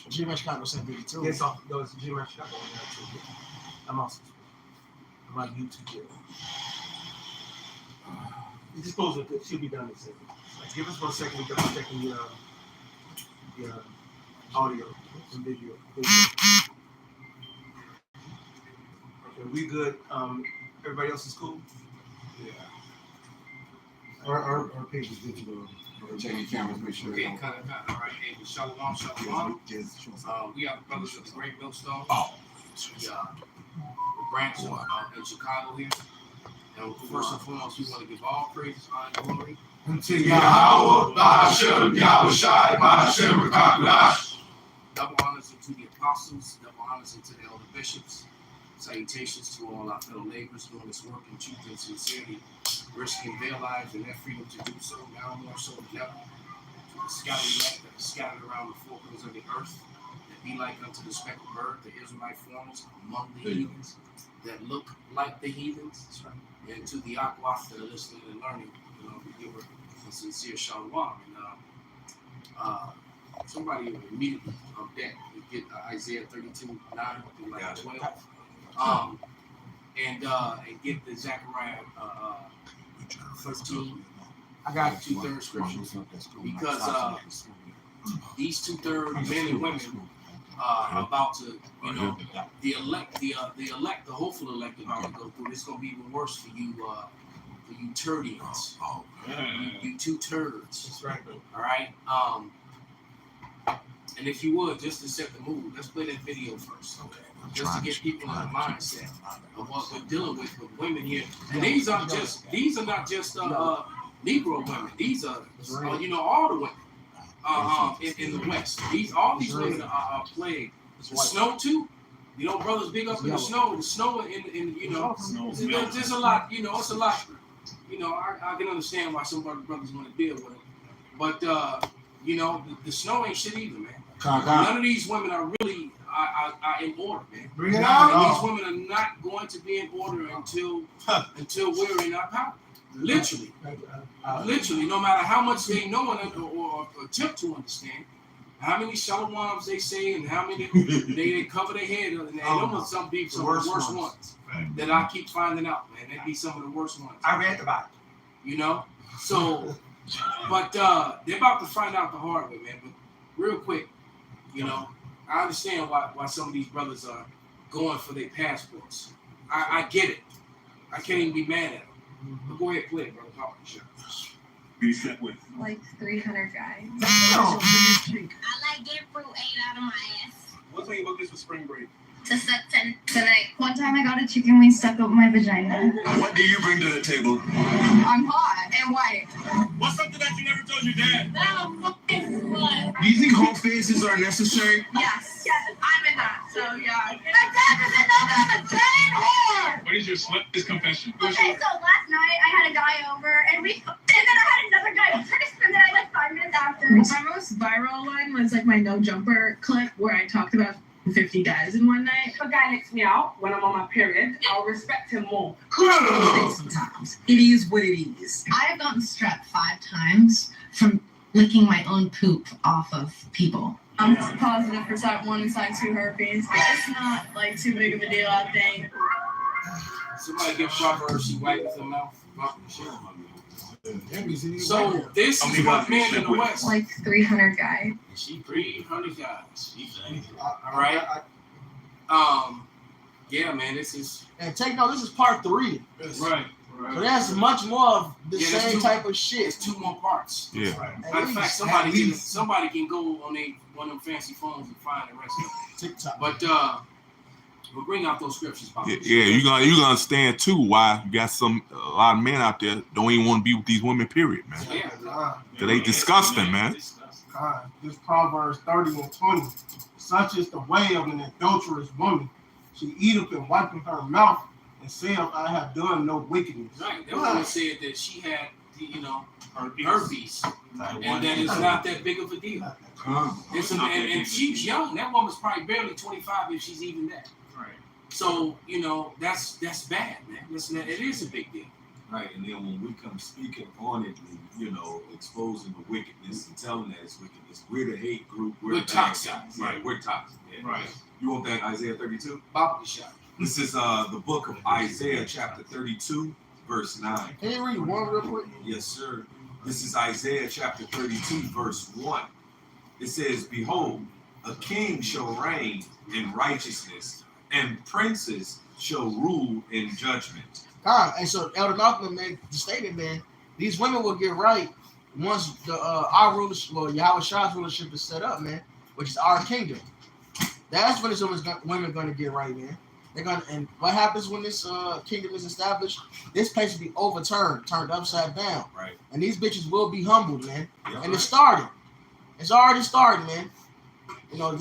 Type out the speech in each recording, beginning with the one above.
G-Man Chicago sent me too. Yes, those G-Man Chicago. I'm also. I'm on YouTube. You just close it. It should be done in a second. Give us 1 second. We're checking the audio and video. Okay, we good. Everybody else is cool? Yeah. Our page is digital. Checking cameras, make sure. Okay, cut. All right, hey, Shalom. We are brothers of the Great Millstone. The branch in Chicago here. And first and foremost, we want to give all praises, honor, and glory To Yahweh, Ba'ashem, Yahushai, Ba'ashem, Rakaklash. double honors to the apostles, double honors to the elder bishops. Salutations to all our fellow laborers doing this work in truth and sincerity, risking their lives and their freedom to do so, now more so than ever. To the scattered elect that are scattered around the four corners of the earth, that be like unto the speckled bird, the Israelite foreigners among the heathens, that look like the heathens. That's right. And to the Akwaf that are listening and learning, we give a sincere shalom. And somebody immediately on deck would get Isaiah 32:9 through like 12. And get the Zechariah 13. I got 2/3 scriptures because these 2/3 men and women about to, the elect, the hopeful elect about to go through. It's gonna be even worse for you turdians. You two turds. That's right. All right. And if you would, just to set the mood, let's play that video first. Okay. Just to get people in the mindset of what we're dealing with women here. And these are not just Negro women. These are all the women in the West. All these women are plagued. The snow too. Brothers big up in the snow. The snow in there's a lot. It's a lot. I can understand why some brothers want to deal with it, but the snow ain't shit either, man. None of these women are really are in order, man. Bring it on. These women are not going to be in order until we're in our power. Literally, no matter how much they know or attempt to understand, how many shalawams they say and how many they cover their head, and those are some of the worst ones that I keep finding out, man. They be some of the worst ones. I read about it. So, but they're about to find out the hard way, man. But real quick, I understand why some of these brothers are going for their passports. I get it. I can't even be mad at them. But go ahead, play it, brother. Talk to Be set with. Like 300 guys. I like getting fruit ate out of my ass. What's when you book this for spring break? To set tonight. One time I got a chicken wing stuck up my vagina. What do you bring to the table? I'm hot and white. What's something that you never told your dad? What? Do you think home phases are necessary? Yes. I'm in that. So yeah. My dad doesn't know that I'm a giant whore. What is your slut confession? Okay, so last night I had a guy over and then I had another guy over and then I 5 minutes after. My most viral one was like my no jumper clip where I talked about 50 guys in one night. If a guy licks me out when I'm on my period, I'll respect him more. Sometimes it is what it is. I have gotten strep 5 times from licking my own poop off of people. I'm positive for type 1 and type 2 herpes. It's not like too big of a deal, I think. Somebody give Proverbs, she wipes her mouth. So this is what men in the West. Like 300 guys. She 300 guys. All right. Yeah, man, this is. And take note, this is part 3. Right. So that's much more of the same type of shit. It's 2 more parts. Yeah. Matter of fact, somebody can go on one of them fancy phones and find the rest of it. TikTok. But we'll bring out those scriptures. Yeah, you gonna understand too why you got a lot of men out there don't even want to be with these women. Period, man. Yeah. Cause they disgusting, man. This Proverbs 30:20. Such is the way of an adulterous woman. She eateth and wipeth her mouth and saith, I have done no wickedness. Right. That woman said that she had, herpes. And that it's not that big of a deal. And she's young. That woman's probably barely 25 if she's even that. Right. So, that's bad, man. It is a big deal. Right, and then when we come speaking on it, you know, exposing the wickedness and telling that it's wickedness, we're the hate group. We're the toxic. bad guys. Right, we're toxic. Yeah. Right. You want that Isaiah 32? Bobby shot. This is the book of Isaiah, chapter 32, verse 9. Can you read one real quick? Yes, sir. This is Isaiah chapter 32, verse 1. It says, "Behold, a king shall reign in righteousness, and princes shall rule in judgment." God, and so Elder Malcolm made the statement, man. These women will get right once the our rulership, well, Yahweh Shah's rulership is set up, man, which is our kingdom. That's when women going to get right, man. They're gonna, and what happens when this kingdom is established? This place will be overturned, turned upside down, Right. and these bitches will be humbled, man. Yeah, And right. it started. It's already started, man. You know,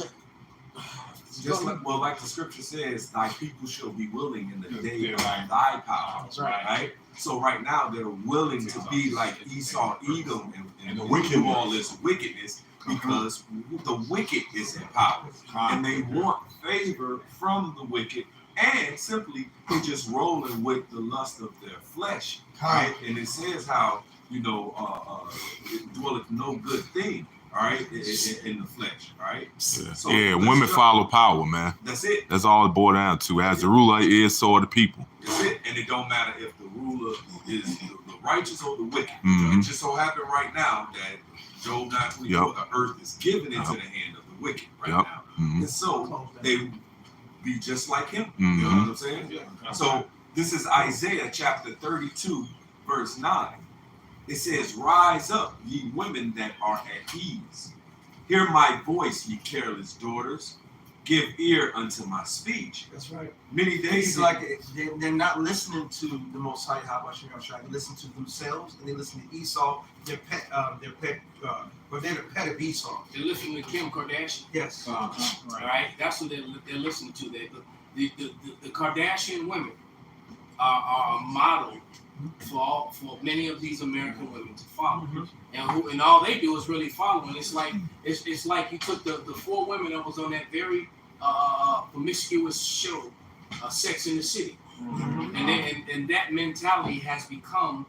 Just like the scripture says, thy people shall be willing in the day of Right. thy power. That's right. Right? So right now they're willing to be like Esau, Edom, and the do all this wickedness because the wicked is in power. And they want favor from the wicked, and simply they're just rolling with the lust of their flesh. Right? And it says how, you know, it dwelleth no good thing, all right, in the flesh, all right? So women follow power, man. That's it. That's all it boils down to. As the ruler is, so are the people. That's it. And it don't matter if the ruler is the righteous or the wicked. Mhm. It just so happened right now that Job 9:24, the earth is given into the hand of the wicked right now. Mhm. And so they be just like him. Mhm. You know what I'm saying? So this is Isaiah chapter 32, verse 9. It says, "Rise up, ye women that are at ease. Hear my voice, ye careless daughters. Give ear unto my speech." That's right. Many days It's like they're not listening to the Most High. How about you? They listen to themselves, and they listen to Esau. They're the pet of Esau. They're listening to Kim Kardashian. Yes. Right. That's what they're listening to. The Kardashian women are a model for many of these American women to follow, and all they do is really follow. And it's like you took the 4 women that was on that very promiscuous show, Sex in the City, and that mentality has become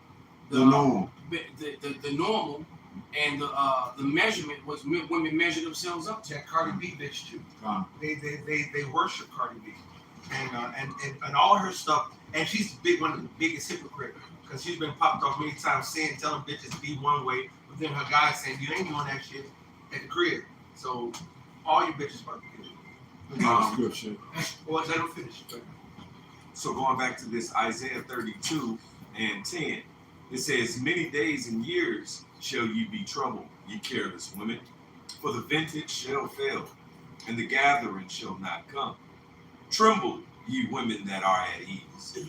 the norm. The normal, and the measurement was women measure themselves up to. That Cardi B bitch too. They worship Cardi B, and all her stuff. And she's one of the biggest hypocrites because she's been popped off many times telling bitches to be one way, but then her guys saying you ain't doing that shit at the crib. So all you bitches about to get it. Well, let them finish. So going back to this Isaiah 32 and 10, it says, "Many days and years shall ye be troubled, ye careless women, for the vintage shall fail, and the gathering shall not come. Tremble, ye women that are at ease." The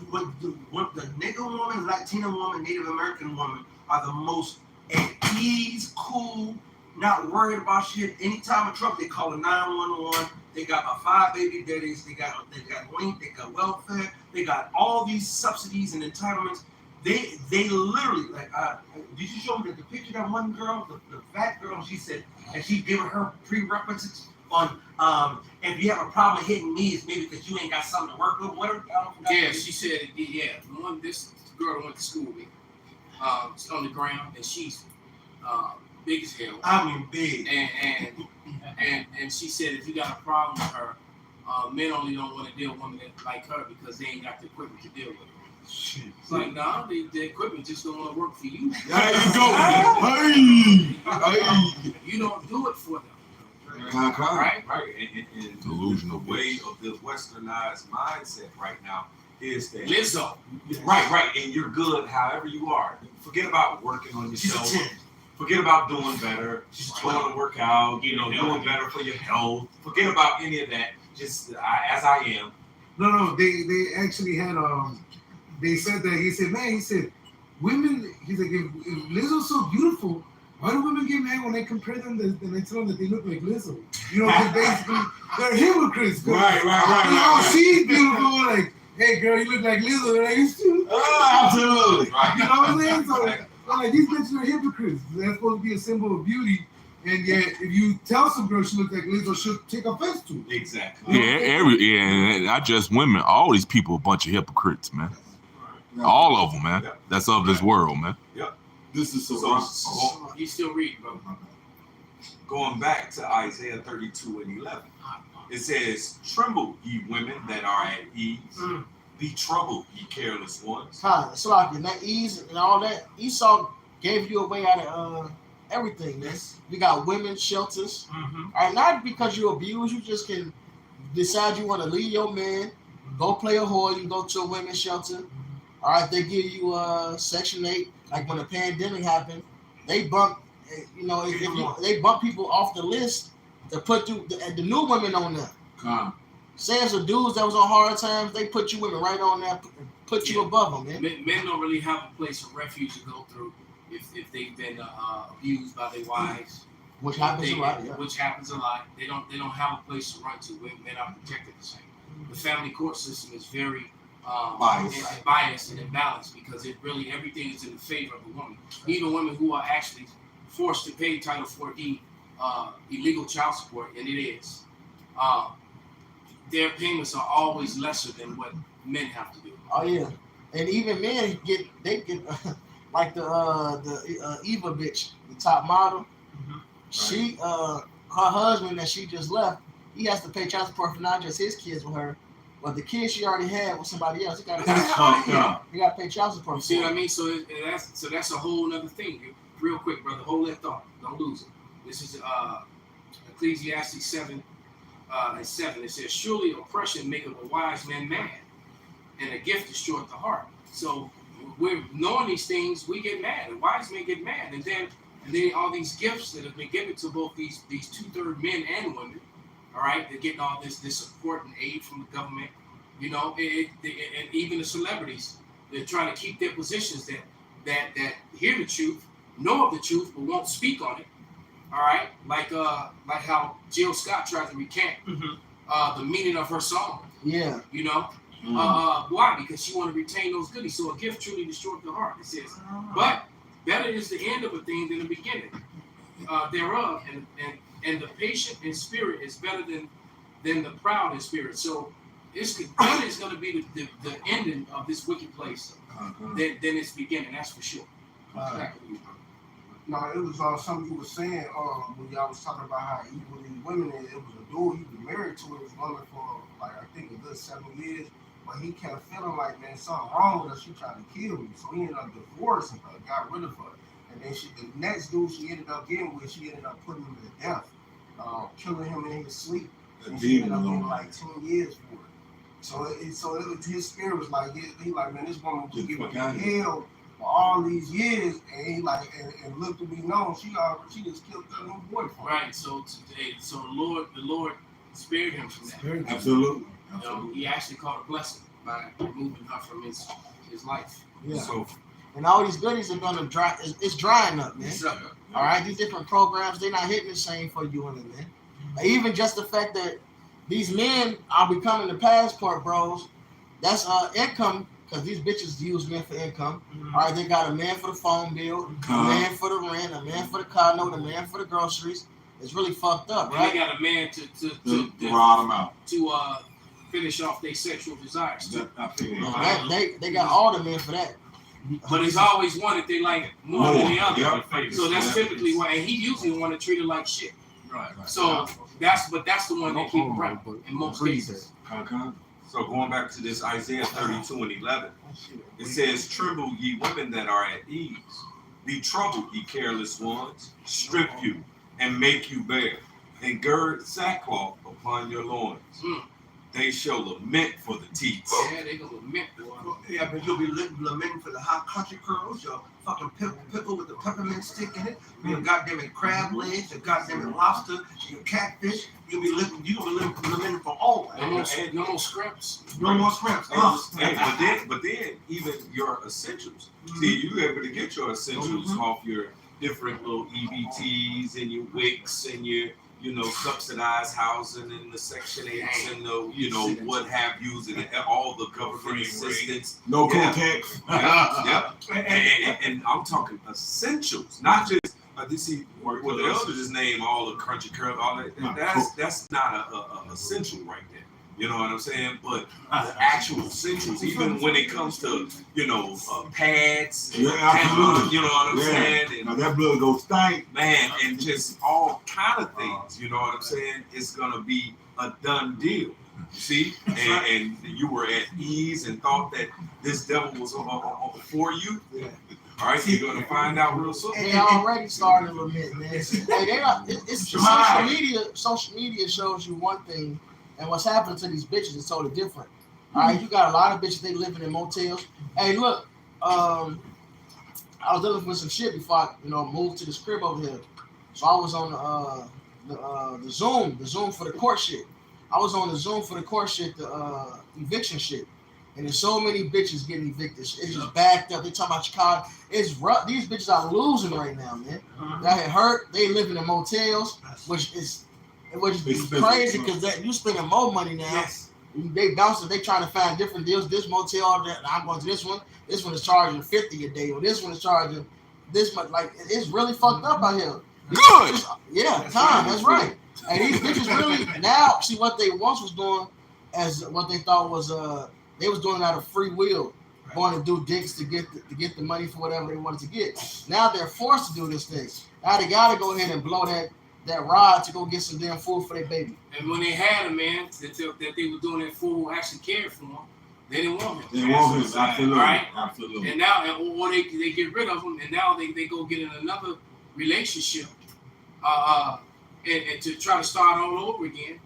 nigger woman, Latina woman, Native American woman are the most at ease, cool, not worried about shit. Anytime a trouble, they call a 911. They got 5 baby daddies. They got link. They got welfare. They got all these subsidies and entitlements. They literally like. Did you show me the picture of that one girl, the fat girl? She said, and she gave her prerequisites on if you have a problem hitting me, it's maybe because you ain't got something to work with. Whatever. Yeah, she said. Yeah, this girl went to school with me. She's on the ground, and she's big as hell. I mean, big. And she said if you got a problem with her, men only don't want to deal with women like her because they ain't got the equipment to deal with her. Shit. It's like, nah, the equipment just don't want to work for you. There you go. Hey. You don't do it for them. Right? And Delusional the way of the westernized mindset right now is that Lizzo. Right, and you're good however you are. Forget about working on yourself. Forget about doing better. Going to work out, doing better for your health. Forget about any of that. Just as I am. No, they actually had they said that he said women, he's like, if Lizzo's so beautiful, why do women get mad when they compare them and they tell them that they look like Lizzo? Because basically they're hypocrites. Right. Oh, she's beautiful. Like, hey girl, you look like Lizzo. They're like, you too. Oh, absolutely. You know what I'm saying? So like these bitches are hypocrites. They're supposed to be a symbol of beauty. And yet, if you tell some girl she looks like Lizzo, she'll take offense to it. Exactly. Yeah, not just women. All these people are a bunch of hypocrites, man. All of them, man. Yeah. That's of this world, man. This is So You still read, bro. going back to Isaiah 32 and 11, it says, "Tremble, ye women that are at ease. Be troubled, ye careless ones." It's like that ease and all that. Esau gave you a way out of everything, man. You got women's shelters. All right, not because you abuse, you just can decide you want to leave your man, go play a whore, you can go to a women's shelter. All right, they give you Section 8. Like when the pandemic happened, they bump, they bump people off the list to put the new women on there. Say it's the dudes that was on hard times, they put you women right on there, put you above them, man. Men don't really have a place of refuge to go through if they've been abused by their wives. Which happens a lot, yeah. Which happens a lot. They don't have a place to run to. Men are protected the same. The family court system is very biased and imbalanced because everything is in the favor of the woman. Even women who are actually forced to pay Title 4D illegal child support, and it is, their payments are always lesser than what men have to do. Oh yeah, and even men get like the Eva bitch, the top model. She her husband that she just left, he has to pay child support for not just his kids with her, but the kids she already had with somebody else. He got to pay child support. You see what I mean? So that's a whole other thing. Real quick, brother, hold that thought. Don't lose it. This is Ecclesiastes 7 and 7. It says, "Surely oppression maketh a wise man mad, and a gift destroyeth the heart." So we're knowing these things, we get mad. And wise men get mad, and then all these gifts that have been given to both these 2/3 men and women. All right, they're getting all this support and aid from the government. You know, and even the celebrities, they're trying to keep their positions that hear the truth, know of the truth, but won't speak on it. All right, like how Jill Scott tried to recant the meaning of her song. Yeah. You know, why? Because she wanted to retain those goodies. So a gift truly destroyed the heart. It says, but better is the end of a thing than the beginning thereof, and the patient in spirit is better than the proud in spirit. So better is going to be the ending of this wicked place than its beginning. That's for sure. No, it was something you were saying when y'all was talking about how equal these women is. It was a dude he was married to his woman for like I think a good 7 years, but he kept feeling like, man, something wrong with her. She tried to kill me, so he ended up divorcing her, got rid of her, and then the next dude she ended up getting with, she ended up putting him to death, killing him in his sleep. And she ended up getting like 10 years for it. So his spirit was like, he like, man, this woman was giving me hell for all these years, and he like, and look to be known, she just killed her new boyfriend. Right. So the Lord spared him from that. Absolutely. You know, he actually caught a blessing by removing her from his life. Yeah. So, and all these goodies are gonna dry. It's drying up, man. All right, these different programs, they're not hitting the same for you women, man. Even just the fact that these men are becoming the passport bros, that's income. Because these bitches use men for income. All right, they got a man for the phone bill, a man for the rent, a man for the car note, a man for the groceries. It's really fucked up, right? And they got a man to ride them out, to finish off their sexual desires. They got all the men for that. But there's always one that they like more than the other. So that's typically why, and he usually want to treat her like shit. Right. So that's the one that keep running in most cases. So going back to this Isaiah 32 and 11, it says, "Tremble, ye women that are at ease. Be troubled, ye careless ones. Strip you and make you bare, and gird sackcloth upon your loins. They shall lament for the teats." Yeah, they gonna lament. Yeah, but you'll be lamenting for the hot country curls, your fucking pickle with the peppermint stick in it, your goddamn crab legs, your goddamn lobster, your catfish. You'll be lamenting for all that. No more scraps. No more scraps. But then even your essentials. See, you able to get your essentials off your different little EBTs and your WICs and your subsidized housing and the Section 8s and the what have yous and all the government assistance. No co-tax. And I'm talking essentials, not just what the elders just name all the crunchy curl, all that. That's not a essential right there. You know what I'm saying? But the actual essentials, even when it comes to, pads, Yeah, absolutely. you know what I'm saying? Now that blood goes stank. Man, and just all kind of things, you know what I'm saying? It's gonna be a done deal. You see? And you were at ease and thought that this devil was for you. All right, you're gonna find out real soon. They already started to admit, man. Hey, they not, it's social media. Social media shows you one thing, and what's happening to these bitches is totally different. All right, you got a lot of bitches, they living in motels. Hey, look, I was dealing with some shit before I, moved to this crib over here. So I was on the Zoom for the court shit. I was on the Zoom for the court shit, the eviction shit. And there's so many bitches getting evicted. It's just backed up. They talking about Chicago. It's rough. These bitches are losing right now, man. That had hurt. They living in motels, which is crazy because you spending more money now. Yes. They bouncing. They trying to find different deals. This motel, I'm going to this one. This one is charging $50 a day, or this one is charging this much. Like, it's really fucked up out here. Good. Yeah, that's right. And these bitches really now see what they once was doing as what they thought was they was doing it out of free will, going to do dicks to get the money for whatever they wanted to get. Now they're forced to do this thing. Now they gotta go ahead and blow that rod to go get some damn food for their baby. And when they had a man that they were doing that fool actually cared for him, they didn't want him. They didn't want him, absolutely. Right? Absolutely. And now, or they get rid of him, and now they go get in another relationship, and to try to start all over again,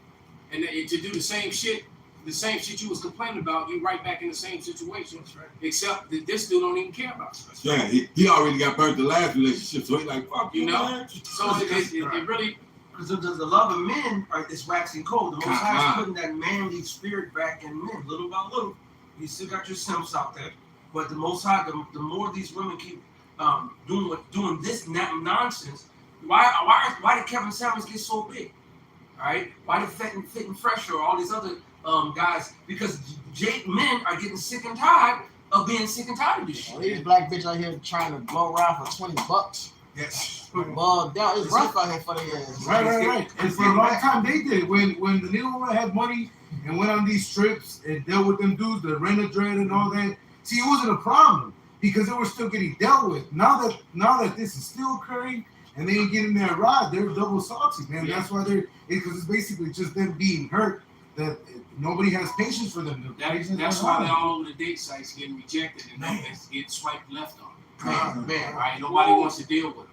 and to do the same shit you was complaining about, you right back in the same situation. Right. Except that this dude don't even care about you. Yeah, he already got burnt the last relationship, so he's like, fuck you, man. So it really, because the love of men is waxing cold. The Most High is putting that manly spirit back in men, little by little. You still got your simps out there, but the Most High, the more these women keep doing this nonsense. Why did Kevin Samuels get so big? All right, why did Fit and Fresh or all these other guys? Because men are getting sick and tired of being sick and tired of this shit. These black bitches out here trying to blow around for $20. Yes. Well, it's rough out here for their ass. Right. And for a long time they did. When the new woman had money and went on these trips and dealt with them dudes, the rent-a-dread and all that. See, it wasn't a problem because they were still getting dealt with. Now that this is still occurring and they ain't getting that ride, they're double salty, man. Yeah. That's why because it's basically just them being hurt that nobody has patience for them. That's why they're all over the date sites getting rejected and getting swiped left on. Man, right? Nobody wants to deal with it.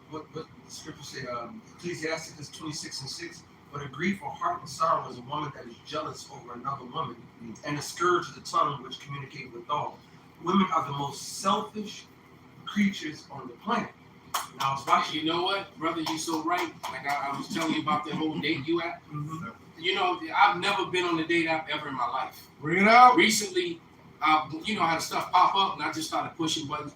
What the scripture say? Ecclesiasticus 26:6. But a grief or heart and sorrow is a woman that is jealous over another woman, and a scourge of the tongue which communicate with all. Women are the most selfish creatures on the planet. And I was watching. You know what, brother? You so right. Like I was telling you about that whole date you app. Mm-hmm. You know, I've never been on a date app ever in my life. Bring it out. Recently, you know how the stuff pop up, and I just started pushing buttons,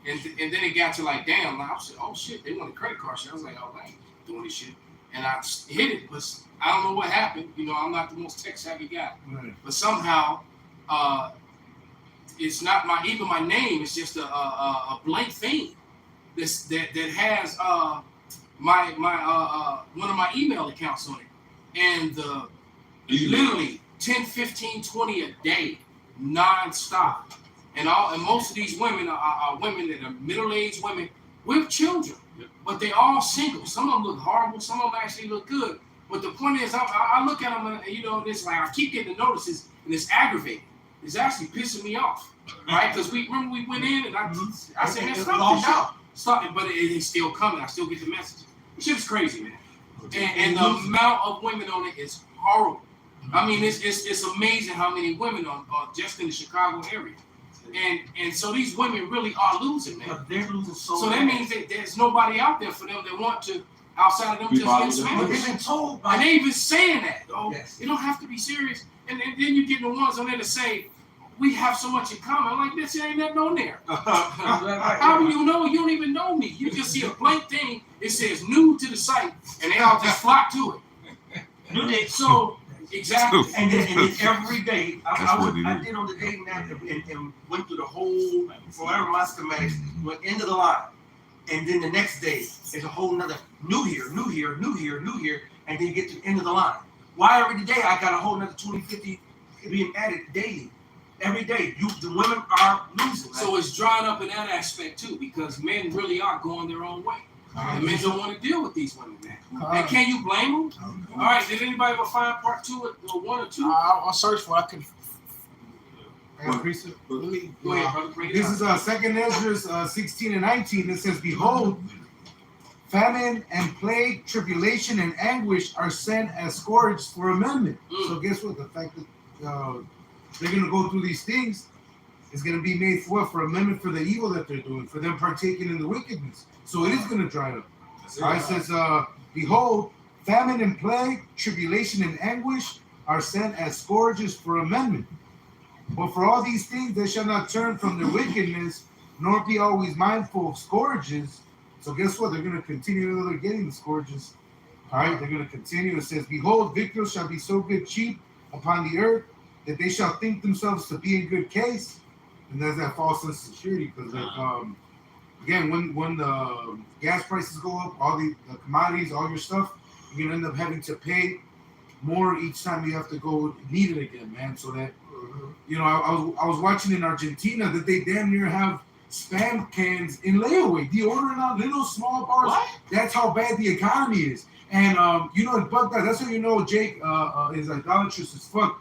and then it got to like, damn, like, I said, oh shit, they want a credit card shit. I was like, oh, I ain't doing this shit, and I hit it, but I don't know what happened. You know, I'm not the most tech savvy guy, but somehow, it's not even my name. It's just a blank thing. That has my one of my email accounts on it, and literally 10, 15, 20 a day, non-stop. And most of these women are women that are middle-aged women with children, but they all single. Some of them look horrible, some of them actually look good. But the point is, I look at them and it's like I keep getting the notices, and it's aggravating. It's actually pissing me off, right? Because we went in and I said, man, stop this out. But it's still coming. I still get the messages. This shit's crazy, man. And the amount of women on it is horrible. I mean, it's amazing how many women are just in the Chicago area. And so these women really are losing, man. But they're losing so that means that there's nobody out there for them that want to, outside of them just getting smashed. They've been told and they even saying that, though. Yes. You don't have to be serious. And then you get the ones on there to say, we have so much in common. I'm like, this ain't nothing on there. How do you know? You don't even know me. You just see a blank thing. It says new to the site, and they all just flock to it. So, exactly. And then every day, I did on the dating app and went through the whole, whatever my schematics, went into the line. And then the next day, it's a whole nother new here, and then you get to the end of the line. Why every day I got a whole nother 20, 50 being added daily? Every day, the women are losing. So it's drying up in that aspect too, because men really are going their own way. And men don't want to deal with these women, man. And can you blame them? All right, did anybody ever find part 2 or 1 or 2? I'll search for it. I could. Go ahead, brother. Bring it This out. is 2nd Ezra 16 and 19. It says, "Behold, famine and plague, tribulation and anguish are sent as scourge for amendment." So guess what? The fact that they're going to go through these things is going to be made for amendment for the evil that they're doing, for them partaking in the wickedness. So it is going to dry up. It says, "Behold, famine and plague, tribulation and anguish are sent as scourges for amendment. But for all these things they shall not turn from their wickedness, nor be always mindful of scourges." So guess what? They're going to continue. They're getting the scourges. All right, they're going to continue. It says, "Behold, victuals shall be so good cheap upon the earth that they shall think themselves to be in good case." And there's that false sense of security, because again, when the gas prices go up, all the commodities, all your stuff, you're going to end up having to pay more each time you have to go need it again, man. So that, I was watching in Argentina that they damn near have Spam cans in layaway, deodorant on little small bars. What? That's how bad the economy is. And it's bugged out. That's how you know Jake is idolatrous as fuck.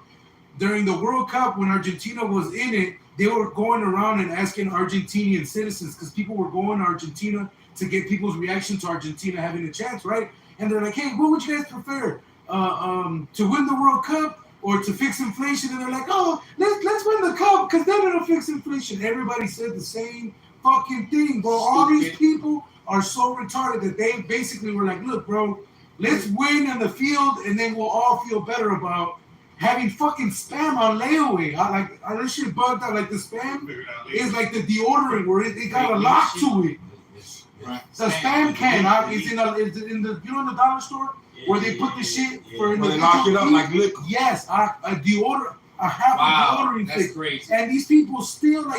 During the World Cup, when Argentina was in it, they were going around and asking Argentinian citizens, because people were going to Argentina to get people's reaction to Argentina having a chance, right? And they're like, "Hey, what would you guys prefer? To win the World Cup or to fix inflation?" And they're like, "Oh, let's win the cup, because then it'll fix inflation." Everybody said the same fucking thing, bro. All these people are so retarded that they basically were like, "Look, bro, let's win in the field, and then we'll all feel better about having fucking Spam on layaway." This shit bugged out. Like, the Spam is like the deodorant where it got a lock to it. The Spam can is in the in the dollar store where they put the shit for they lock it up like liquor. Yes, a deodorant, a half a deodorant that's thing. crazy. And these people still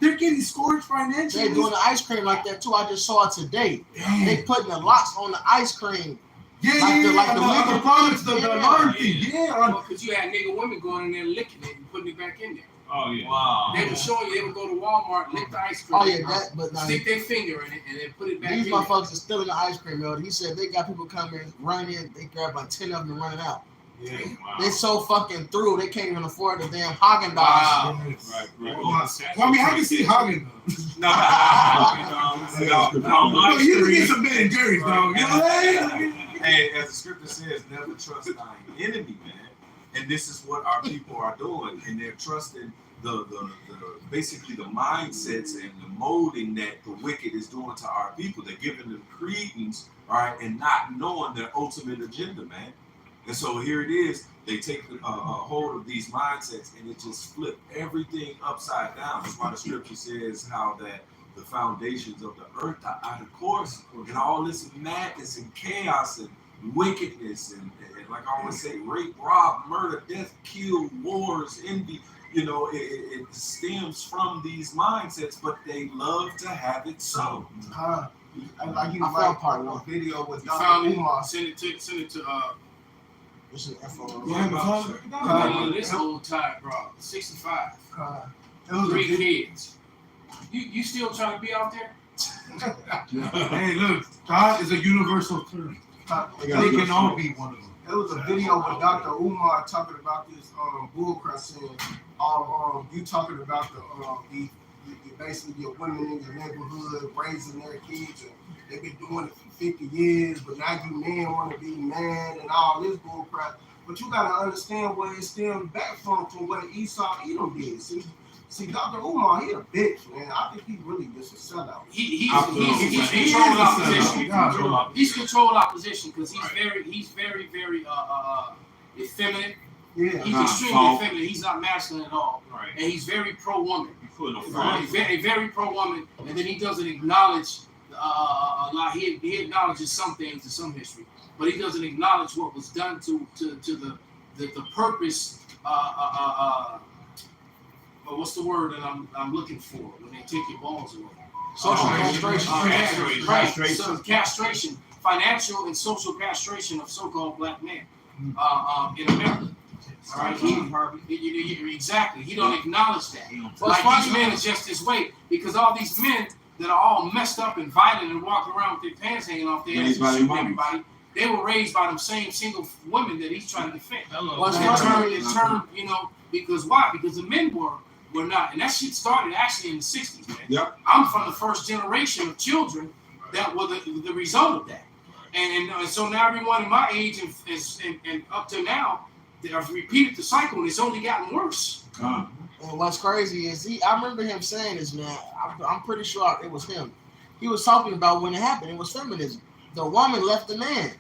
they're getting scourged financially. They're doing the ice cream like that too. I just saw it today. Damn. They putting the locks on the ice cream. Yeah, like the other products, the alarm thing. Because you had nigga women going in there licking it and putting it back in there. Oh yeah. Wow. They were showing you they would go to Walmart, lick the ice cream. Oh yeah, but stick their finger in it and then put it back in. These motherfuckers are stealing the ice cream, yo. He said they got people coming, running in, they grab like 10 of them and running out. Yeah. Wow. They so fucking through, they can't even afford the damn Haagen-Dazs. Wow. Right. Well, I mean, I can see Haagen-Dazs. No, You can get some Ben and Jerry's, dog. You know what I mean? Hey, as the scripture says, never trust thine enemy, man. And this is what our people are doing, and they're trusting the basically the mindsets and the molding that the wicked is doing to our people. They're giving them credence, all right, and not knowing their ultimate agenda, man. And so here it is. They take a hold of these mindsets, and it just flip everything upside down. That's why the scripture says how that the foundations of the earth are out of course, and all this madness and chaos and wickedness and like I always say, rape, rob, murder, death, kill, wars, envy. It stems from these mindsets, but they love to have it so. Like you found part of a video with Dr. Umar. Send it to This is this old type, bro. 65. 3 kids. You still trying to be out there? Hey, look, God is a universal term. They can all be one of them. There was a video with Dr. Umar talking about this bullcrap saying, you talking about the basically your women in your neighborhood raising their kids, and they've been doing it for 50 years, but now you men want to be man and all this bullcrap. But you gotta understand where it stems back from what Esau Edom did. See, Dr. Umar, he a bitch, man. I think he's really just a sellout. He's controlled opposition. He's controlled opposition because he's very effeminate. Yeah. He's extremely effeminate. He's not masculine at all. Right. And he's very pro-woman. He's very pro-woman, and then he doesn't acknowledge a lot. He acknowledges some things in some history, but he doesn't acknowledge what was done to the purpose. What's the word that I'm looking for when they take your balls away? Social castration. Castration. Financial and social castration of so-called black men. in America. All right, exactly. He don't acknowledge that. Like these men is just this way because all these men that are all messed up and violent and walking around with their pants hanging off their ass and shooting everybody, they were raised by them same single women that he's trying to defend. In turn, you know, because why? Because the men were not, and that shit started actually in the 60s, man. Yep. I'm from the first generation of children that were the result of that, and so now everyone in my age and up to now. They have repeated the cycle and it's only gotten worse. And what's crazy is I remember him saying this, man. I'm pretty sure it was him. He was talking about when it happened. It was feminism. The woman left the man.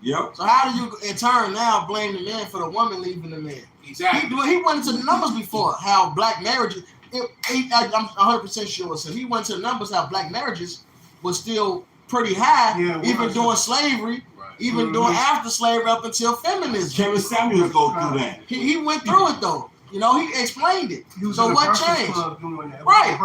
Yep. So how do you in turn now blame the man for the woman leaving the man? Exactly. He went into the numbers before how black marriages. I'm 100% sure it was him. He went to the numbers how black marriages was still pretty high, even during slavery. Even doing after slavery up until feminism. Kevin Samuels go through that. He went through it though. You know, he explained it. So what changed? Right.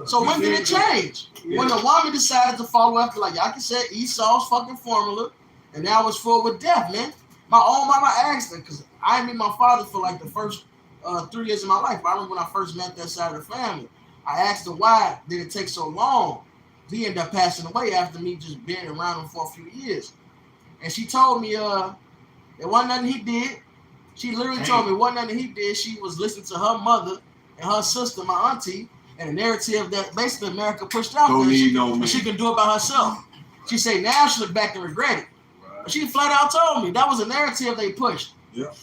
So when did it change? When the woman decided to follow after, like y'all can say, Esau's fucking formula, and now it's full with death, man. My own mama asked her, because I met my father for like the first 3 years of my life. I remember when I first met that side of the family. I asked her why did it take so long. He ended up passing away after me just being around him for a few years. And she told me, there wasn't nothing he did. She literally told me, wasn't nothing he did. She was listening to her mother and her sister, my auntie, and the narrative that basically America pushed out there. She can do it by herself. She said, now she look back and regret it. Right. But she flat out told me that was a narrative they pushed. Yep.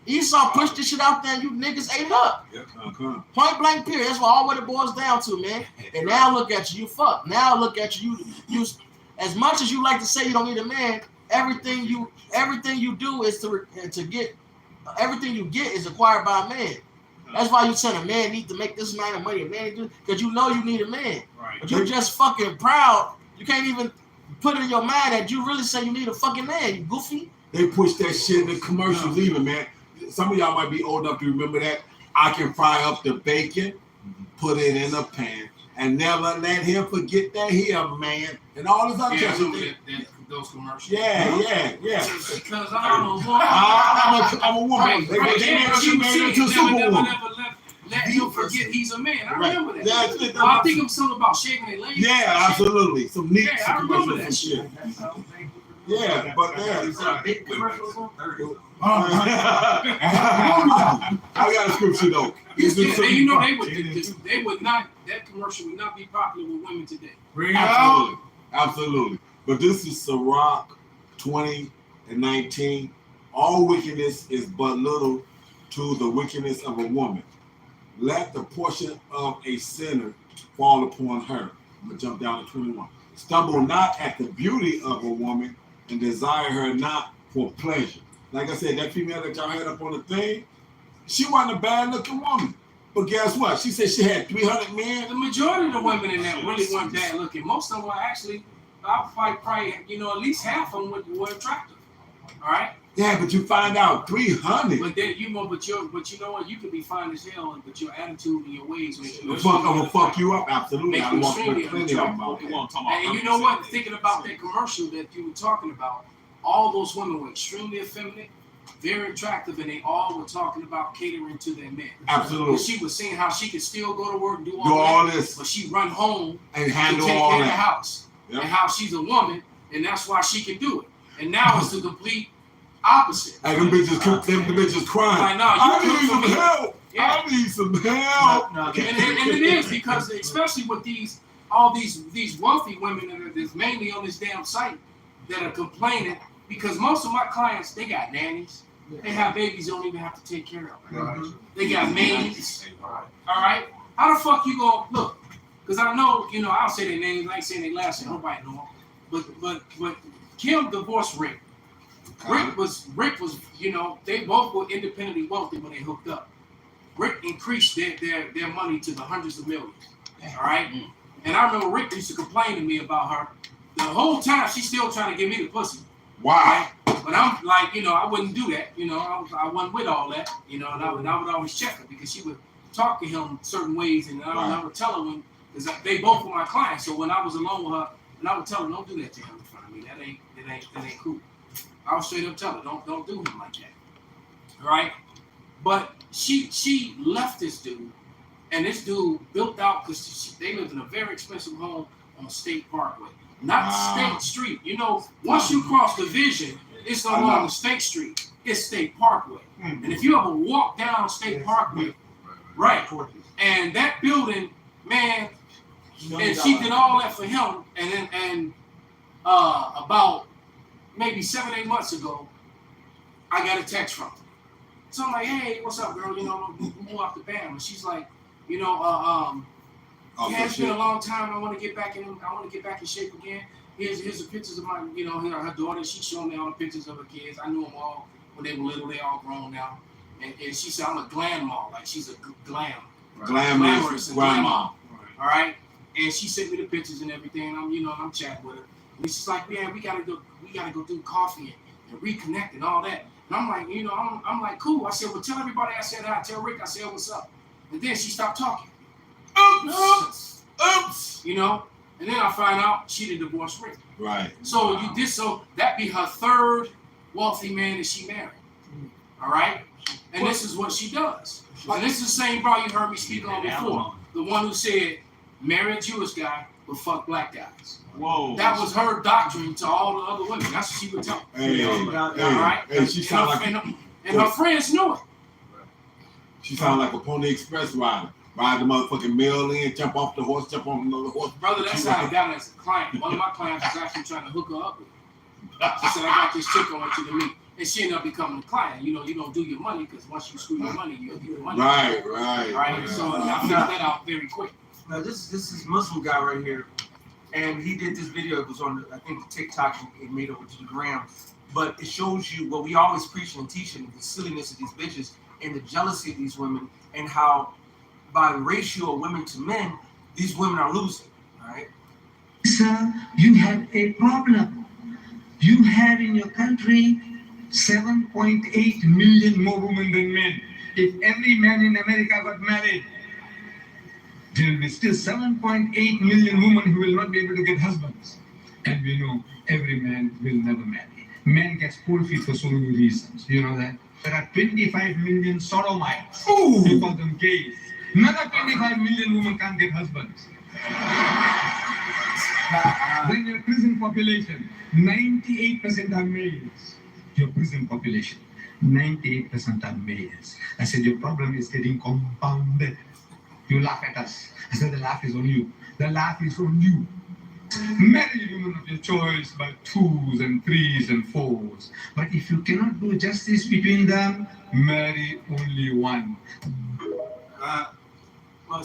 Esau pushed this shit out there and you niggas ate it up. Yep. Point blank period. That's all what it boils down to, man. And now look at you. You fucked. Now look at you. You as much as you like to say you don't need a man, everything you do is to get everything you get is acquired by a man. That's why you saying a man need to make this amount of money. A man do because you know you need a man. Right. But you're just fucking proud. You can't even put it in your mind that you really say you need a fucking man. You goofy. They push that shit in the commercials even, man. Some of y'all might be old enough to remember that. I can fry up the bacon, put it in a pan, and never let him forget that he a man. And all this other shit. Those commercials. Yeah. Because I'm a woman. I'm a woman. They made it to Superwoman. Let you forget he's a man. I remember that. I think it was something about shaving their legs. Yeah, absolutely. Some neat I remember that shit. Yeah, but big commercials on 30. I got a scripture though. You know they would not. That commercial would not be popular with women today. Absolutely. But this is Sirach 20 and 19. All wickedness is but little to the wickedness of a woman. Let the portion of a sinner fall upon her. I'm going to jump down to 21. Stumble not at the beauty of a woman and desire her not for pleasure. Like I said, that female that y'all had up on the thing, she wasn't a bad looking woman. But guess what? She said she had 300 men. The majority of the women in that really weren't bad looking. Most of them were actually, probably, at least half of them were attractive. All right? Yeah, but you find out 300. But then you know what? You could be fine as hell, but your attitude and your ways make you. I'm gonna fuck you up, absolutely. Make you extremely unattractive. And you know what? Thinking about that commercial that you were talking about, all those women were extremely effeminate, very attractive, and they all were talking about catering to their men. Absolutely. She was saying how she could still go to work and do all this, but she run home and handle take all care of that. the house, and how she's a woman, and that's why she can do it. And now it's the complete opposite. Like them bitches crying. Like, no, I need some help. Yeah. I need some help. And it is because, especially with all these wealthy women that's mainly on this damn site that are complaining, because most of my clients, they got nannies. They have babies they don't even have to take care of. Right? They got maids. All right? How the fuck you gonna look? Because I know, I'll say their names, I ain't saying their last name, nobody know them. But Kim divorced Rick. Rick was, they both were independently wealthy when they hooked up. Rick increased their money to the hundreds of millions. All right? And I remember Rick used to complain to me about her. The whole time she's still trying to give me the pussy. Wow. Right? But I'm like, I wouldn't do that. I wasn't with all that. And I would always check her because she would talk to him certain ways, and I would tell her because they both were my clients. So when I was alone with her, and I would tell her, don't do that to him in front of me. That ain't cool. I'll straight up tell her, don't do him like that. All right? But she left this dude, and this dude built out because they lived in a very expensive home on State Parkway, not State Street. You know, once you cross Division, it's no longer State Street, it's State Parkway. And if you ever walk down State Parkway, right, and that building, man, and she did all that for him, and about maybe 7-8 months ago, I got a text from her. So I'm like, hey, what's up, girl? You know, we move off the band. And she's like, you know, yeah, it's been a long time. I want to get back in shape again. Here's the pictures of my, you know, her daughter. She showed me all the pictures of her kids. I knew them all when they were little. They all grown now. And she said, I'm a glam mom. Like, she's a glamorous grandma. All right. And she sent me the pictures and everything. And I'm chatting with her. And she's like, yeah, we gotta go do coffee and reconnect and all that. And I'm like, I'm like, cool. I said, well, tell everybody I said hi. Tell Rick I said what's up. And then she stopped talking. Oops. You know. And then I find out she did divorce Rick. Right. So that be her third wealthy man that she married. All right. And this is what she does. And this is the same bro you heard me speak on before. The one who said, marry a Jewish guy, but fuck black guys. Whoa. That was her doctrine to all the other women. That's what she would tell. All right. Hey, she sound like and her friends knew it. She sound like a Pony Express rider. Ride the motherfucking mill in, jump off the horse, jump on another horse. Brother, that's how I got her as a client. One of my clients was actually trying to hook her up with her. She said, I got this chick I want you to meet. And she ended up becoming a client. You know, you don't do your money because once you screw your money, you do your money. Right. So I figured that out very quick. Now this is Muslim guy right here, and he did this video. It was on I think the TikTok and it made over to the gram, but it shows you what we always preach and teach, the silliness of these bitches and the jealousy of these women, and how by the ratio of women to men, these women are losing. All right. Sir, you have a problem. You have in your country 7.8 million more women than men. If every man in America got married, there will be still 7.8 million women who will not be able to get husbands. And we know every man will never marry. Men get cold feet for so many reasons. You know that? There are 25 million sodomites. We call them gays. Another 25 million women can't get husbands. Then your prison population, 98% are males. Your prison population, 98% are males. I said, your problem is getting compounded. You laugh at us. I said, the laugh is on you. The laugh is on you. Marry women of your choice by 2s and 3s and 4s. But if you cannot do justice between them, marry only one. But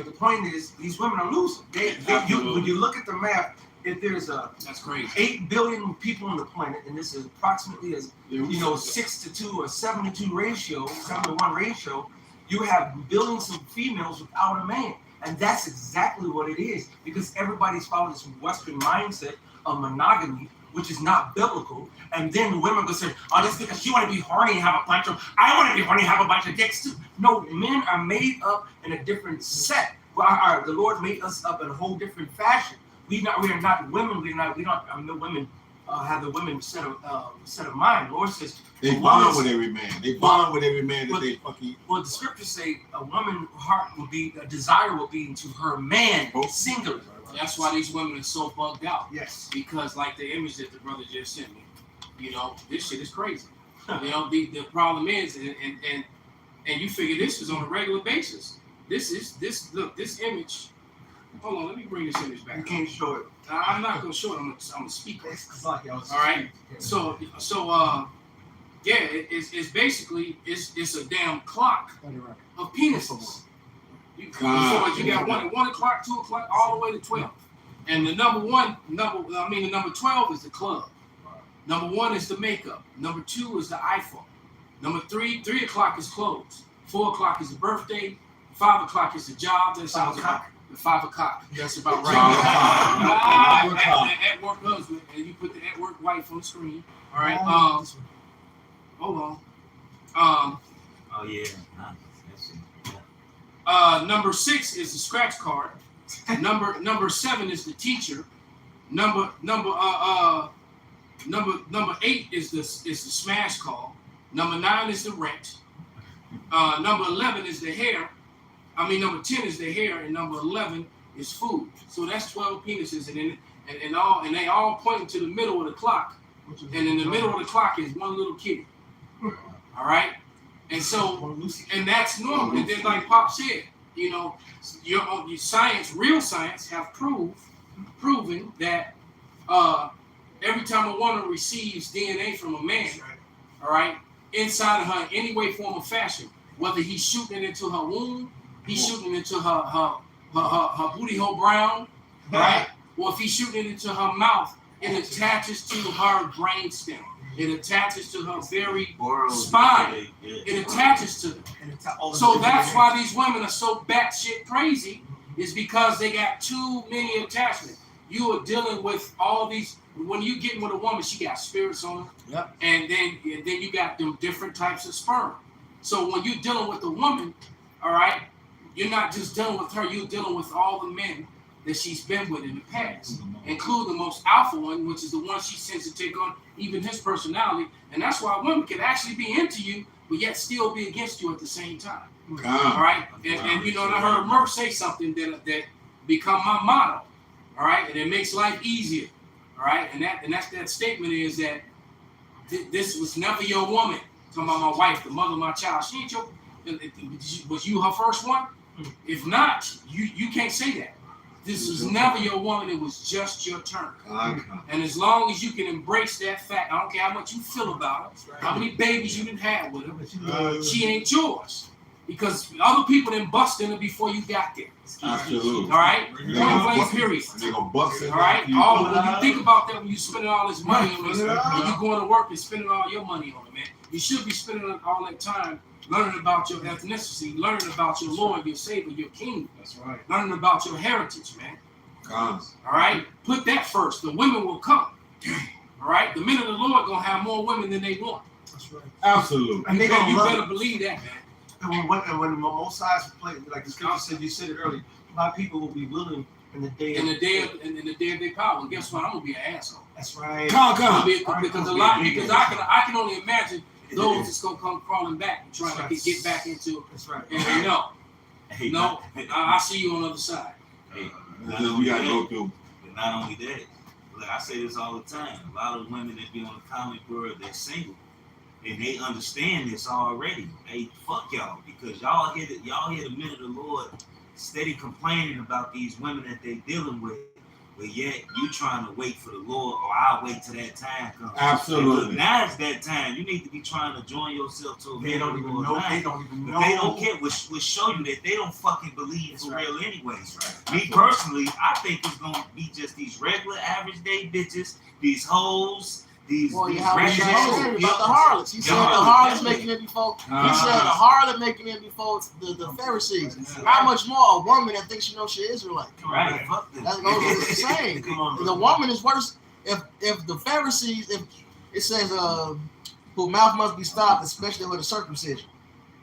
the point is, these women are losing. When you look at the map, if there's that's crazy 8 billion people on the planet, and this is approximately 6 to 2 or 7 to 2 ratio, 7 to 1 ratio, you have billions of females without a man. And that's exactly what it is, because everybody's following this Western mindset of monogamy, which is not biblical. And then women go say, oh, this because she want to be horny and have a bunch of, I want to be horny and have a bunch of dicks too. No, men are made up in a different set. The Lord made us up in a whole different fashion. We are not women. No women have the women set of mind. The Lord says they bond with every man. They bond with every man that they fucking. Well, the scriptures say a woman's heart will be, a desire will be into her man, singular. That's why these women are so bugged out. Yes. Because like the image that the brother just sent me, this shit is crazy. The problem is, and you figure this is on a regular basis. This image. Hold on, let me bring this image back. You can't show it. I'm not gonna show it. I'm gonna speak on it. All right. So it's basically it's a damn clock of penises. You got one at 1 o'clock, 2 o'clock, all the way to 12. And the number 12 is the club. Number 1 is the makeup. Number 2 is the iPhone. Number 3 o'clock is clothes. 4 o'clock is the birthday. 5 o'clock is the job. That sounds about the 5 o'clock. That's about right. At work husband, and you put the at work wife on the screen. All right. Hold on. Oh yeah. Number 6 is the scratch card. Number 7 is the teacher. Number Number 8 is the smash call. Number 9 is the rent. Number 11 is the hair. Number 10 is the hair, and number 11 is food. So that's 12 penises, and they all pointing to the middle of the clock. And in the middle of the clock is one little kitty. All right, and so and that's normal. And then, like Pop said, your science, real science, have proven that every time a woman receives DNA from a man, all right, inside of her, any way, form, or fashion, whether he's shooting it into her womb, he's shooting it into her booty hole brown, right, or if he's shooting it into her mouth, it attaches to her brain stem. It attaches to her very spine. It attaches to them. So that's why these women are so batshit crazy, is because they got too many attachments. You are dealing with all these. When you get with a woman, she got spirits on her. Yep. And then you got them different types of sperm. So when you're dealing with a woman, all right, you're not just dealing with her, you're dealing with all the men that she's been with in the past, including the most alpha one, which is the one she tends to take on even his personality. And that's why a woman can actually be into you, but yet still be against you at the same time. All right? And I heard Murph say something that become my motto. All right? And it makes life easier. All right? And that statement is that this was never your woman. Talking about my wife, the mother of my child. She ain't your, was you her first one? If not, you can't say that. This was never your woman, it was just your turn. And as long as you can embrace that fact, I don't care how much you feel about her, how many babies you done had with her, she ain't yours. Because other people done bust in her before you got there. Absolutely. All right? Period. They gonna bust it. All right? When you think about that, when you spending all this money on this, and you going to work and spending all your money on it, man, you should be spending all that time learning about your ethnicity, learning about your Lord, your Savior, your King. That's right. Learning about your heritage, man. All right? Put that first. The women will come. All right? The men of the Lord going to have more women than they want. That's right. Absolutely. And they You gonna love better it. believe that, man. And when both sides play, like the scripture said, you said it earlier, my people will be willing in the day In the day of their power. And guess what? I'm going to be an asshole. That's right. Because I can only imagine those that's going to come crawling back and trying to get back into it. That's right. And no, I see you on the other side. We gotta go through. But not only that, like I say this all the time, a lot of women that be on the comic world, they're single. And they understand this already. Hey, fuck y'all, because y'all hear the men of the Lord steady complaining about these women that they dealing with, but yet you trying to wait for the Lord, or I'll wait till that time comes. Absolutely. Because now it's that time. You need to be trying to join yourself to a They man don't of the even Lord know. now. They don't even know. But they don't care, which show you that they don't fucking believe That's for right. real anyways. Right. Me personally, I think it's gonna be just these regular average day bitches, these hoes, these Well, these yeah, regular about the harlots. He said the harlots making it before. He said the harlot making it before the Pharisees. How much more a woman that thinks she knows she Israelite? Right, fuck this. That goes the same. The woman is worse. If the Pharisees, if it says whose mouth must be stopped, especially with a circumcision,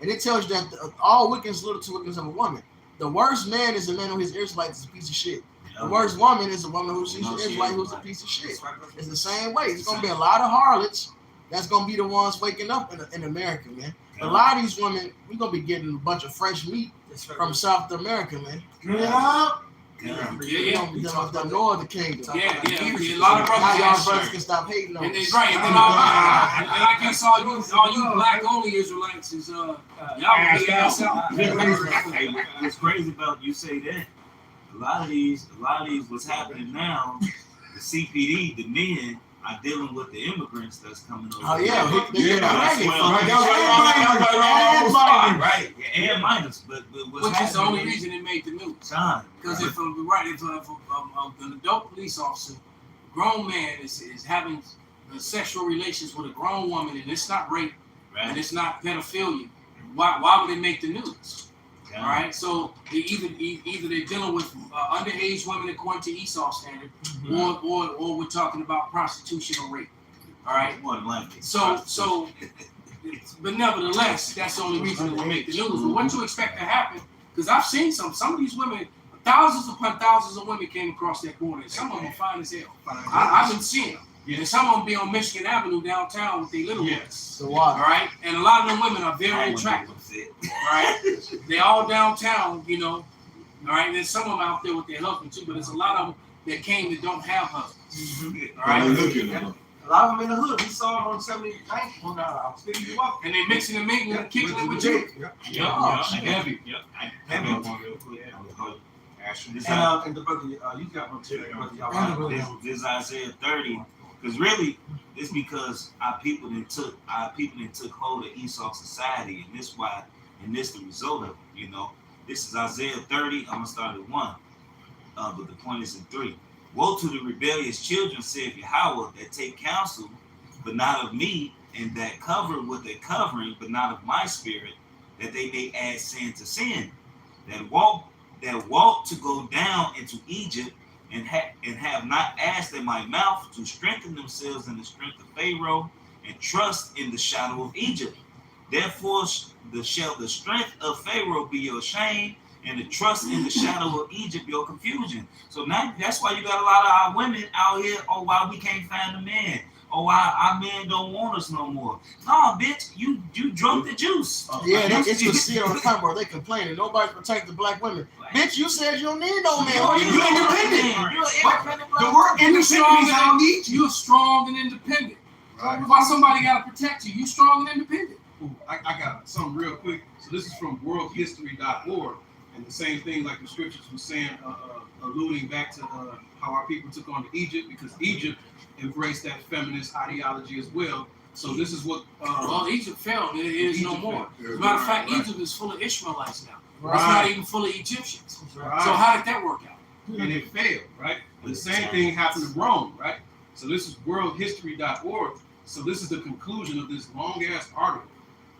and it tells you that all wickedness little to wickedness of a woman. The worst man is a man who is Israelite is a piece of shit. The worst woman is a woman who's Israelite who's a piece of shit. It's the same way. It's gonna be a lot of harlots that's gonna be the ones waking up in America, man. A lot of these women, we're gonna be getting a bunch of fresh meat from South America, man. The northern kingdom. Yeah. A lot of Now y'all brothers brothers can stop hating on and us. right, and then I guess all you black only Israelites is y'all be ass out. Hey, what's crazy about you say that? A lot of these what's happening now, the CPD, the men are dealing with the immigrants that's coming over. Oh yeah, right, and minors, but what's which is the only happening reason it made the news. John, Because if an adult police officer, grown man is having sexual relations with a grown woman, and it's not rape, and it's not pedophilia, why would they make the news? All right, so either they're dealing with underage women according to Esau standard, or we're talking about prostitution or rape. All right, so but nevertheless, that's the only reason it will make the news. But what you expect to happen? Because I've seen some of these women, thousands upon thousands of women came across that border. Some of them are fine as hell. I've been seeing them. And some of them be on Michigan Avenue downtown with their little ones. So why? All right, and a lot of them women are very attractive. All right, they all downtown, you know. All right, and there's some of them out there with their husband too, but there's a lot of them that came that don't have husbands. All right, A lot of them in the hood. We saw it on 79th on I was picking you up. and they mixing and mingling and kicking it with you. Heavy. And the brother, you got one too. This is Isaiah 30, because really it's because our people then took hold of Esau society, and this the result of it, you know. This is Isaiah 30. I'm gonna start at 1, but the point is in 3. Woe to the rebellious children, saith Yahweh, that take counsel, but not of me, and that cover with a covering, but not of my spirit, that they may add sin to sin, that walk to go down into Egypt, and have not asked in my mouth to strengthen themselves in the strength of Pharaoh, and trust in the shadow of Egypt. Therefore shall the strength of Pharaoh be your shame, and the trust in the shadow of Egypt your confusion. So now that's why you got a lot of our women out here, oh, why we can't find a man. Oh, our men don't want us no more. No, bitch, you drunk the juice. Yeah, it's to see it on the camera where they complaining. Nobody's protecting black women. Bitch, you said you don't need no man. You're independent. You're independent. The word independent means I don't need you. You're strong and independent. Right. Why somebody got to protect you? You strong and independent. Ooh, I got something real quick. So this is from worldhistory.org, and the same thing like the scriptures were saying, alluding back to how our people took on to Egypt, because Egypt embraced that feminist ideology as well. So this is what well, Egypt fell. It is no more. As a matter of fact, Egypt is full of Ishmaelites now. Right. It's not even full of Egyptians. Right. So how did that work out? And it failed, right? The same thing happened to Rome, right? So this is worldhistory.org. So this is the conclusion of this long-ass article.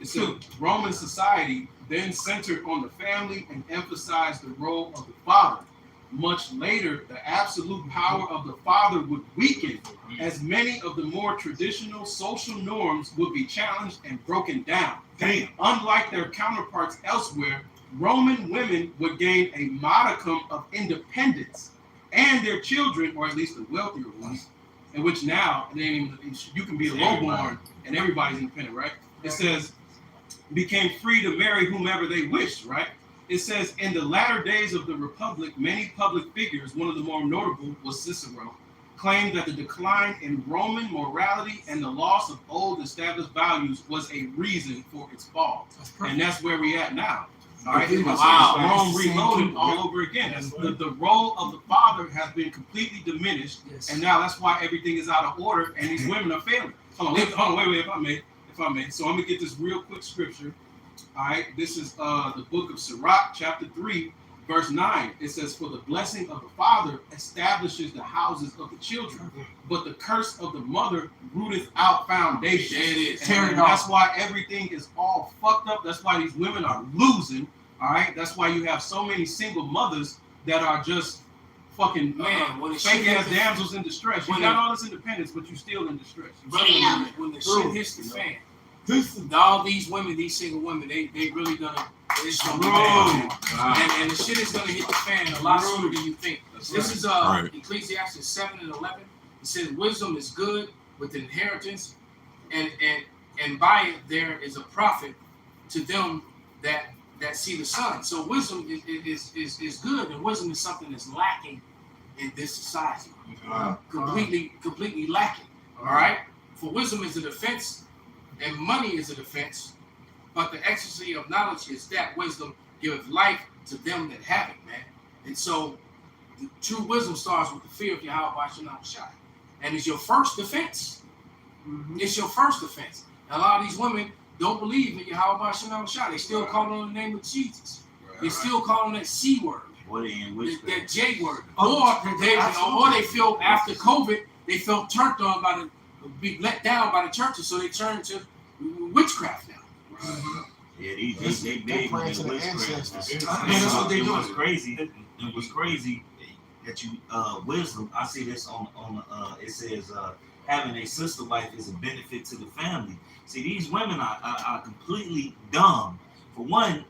It said Roman society then centered on the family and emphasized the role of the father. Much later, the absolute power of the father would weaken, as many of the more traditional social norms would be challenged and broken down. Damn. Unlike their counterparts elsewhere, Roman women would gain a modicum of independence, and their children, or at least the wealthier ones, in which now you can be a lowborn and everybody's independent, right? It says, became free to marry whomever they wished, right? It says, in the latter days of the Republic, many public figures, one of the more notable was Cicero, claimed that the decline in Roman morality and the loss of old established values was a reason for its fall. And that's where we at now. All right, wow, Rome reloaded all over again. The role of the father has been completely diminished, and now that's why everything is out of order, and these women are failing. Hold on, wait, if I may. So I'm gonna get this real quick scripture. All right, this is the book of Sirach, chapter 3, verse 9. It says, for the blessing of the father establishes the houses of the children, but the curse of the mother rooteth out foundations. There it is. And that's why everything is all fucked up. That's why these women are losing. All right, that's why you have so many single mothers that are just fucking fake ass damsels in distress. You got all this independence, but you still in distress. Brother, when the shit hits the fan, all these women, these single women, they really gonna, it's gonna be bad. And the shit is gonna hit the fan a lot sooner than you think. This is Ecclesiastes 7 and 11. It says, wisdom is good with inheritance, and by it there is a profit to them that see the sun. So wisdom is good, and wisdom is something that's lacking in this society. Completely lacking. All right? For wisdom is a defense, and money is a defense, but the ecstasy of knowledge is that wisdom giveth life to them that have it, man. And so the true wisdom starts with the fear of Yahweh Bashar Shai. And it's your first defense. It's your first defense. And a lot of these women don't believe in Yahweh Bashar Shai. They still call on the name of Jesus. They still call on that C word. That J word. Or they feel after COVID, they felt turned on by be let down by the churches, so they turn to witchcraft now. Yeah, they big on the witchcraft. That's what they do. It's crazy. It was crazy that you wisdom. I see this on it says having a sister wife is a benefit to the family. See, these women are completely dumb. For one,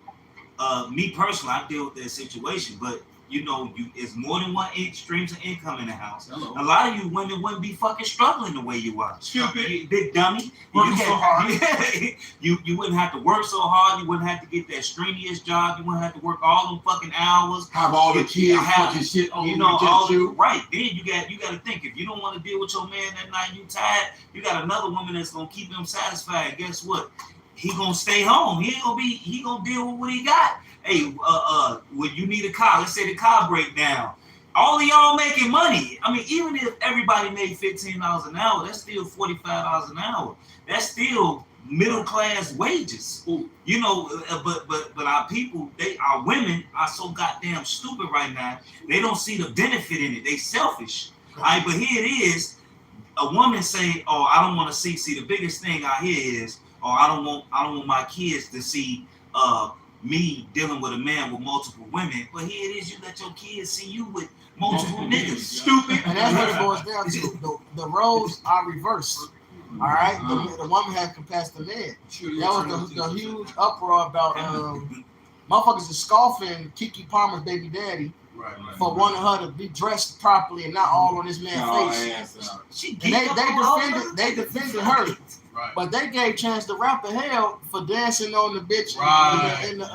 me personally, I deal with that situation, but you know, it's more than one streams of income in the house. Hello. A lot of you women wouldn't be fucking struggling the way you are. Stupid. You big dummy. Working so hard. You wouldn't have to work so hard. You wouldn't have to get that strenuous job. You wouldn't have to work all them fucking hours. Have all the kids fucking shit on You know, all you. right. Then you got to think, if you don't want to deal with your man that night, you tired, you got another woman that's gonna keep him satisfied. Guess what? He gonna stay home. He gonna deal with what he got. Hey, when you need a car, let's say the car break down. All of y'all making money. I mean, even if everybody made $15 an hour, that's still $45 an hour. That's still middle class wages. You know, but our people, our women are so goddamn stupid right now. They don't see the benefit in it. They selfish. All right, but here it is. A woman say, "Oh, I don't want to see." See, the biggest thing I hear is, "Oh, I don't want my kids to see me dealing with a man with multiple women." But here it is, you let your kids see you with multiple niggas. Stupid. And that's what it boils down to. The roles are reversed. All right, the woman has compassed the man. That was the huge uproar about motherfuckers is scoffing Keke Palmer's baby daddy. For wanting her to be dressed properly and not all on this man's face. And they defended her. Right. But they gave Chance the Rapper hell for dancing on the bitch in the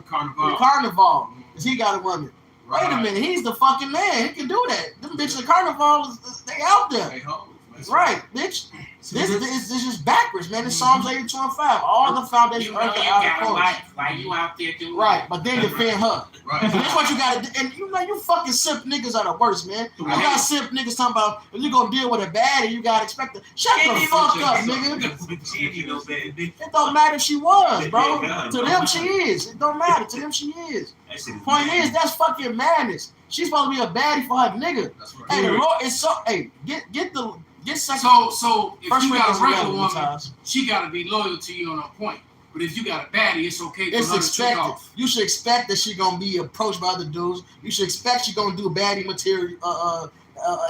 carnival. Cause he got a woman. Wait a minute, he's the fucking man. He can do that. Them bitches in carnival, they out there. They hoes. Right, bitch. This is just backwards, man. It's Psalms 82:5. All the foundation You know you got a wife. Why you out there doing right, but then defend her. Right. So that's what you gotta do. And you know, you fucking simp niggas are the worst, man. You got simp niggas talking about if you gonna deal with a baddie, you gotta expect her. Shut the fuck up, nigga. It don't matter if she was, bro. To them she is. It don't matter. To them she is. Point is, that's fucking madness. She's supposed to be a baddie for her nigga. Hey, the Lord is so. Hey, get second. So if you got a regular woman, she gotta be loyal to you on her point. But if you got a baddie, it's okay for it's her to expected. take off. You should expect that she gonna be approached by other dudes. You should expect she gonna do baddie material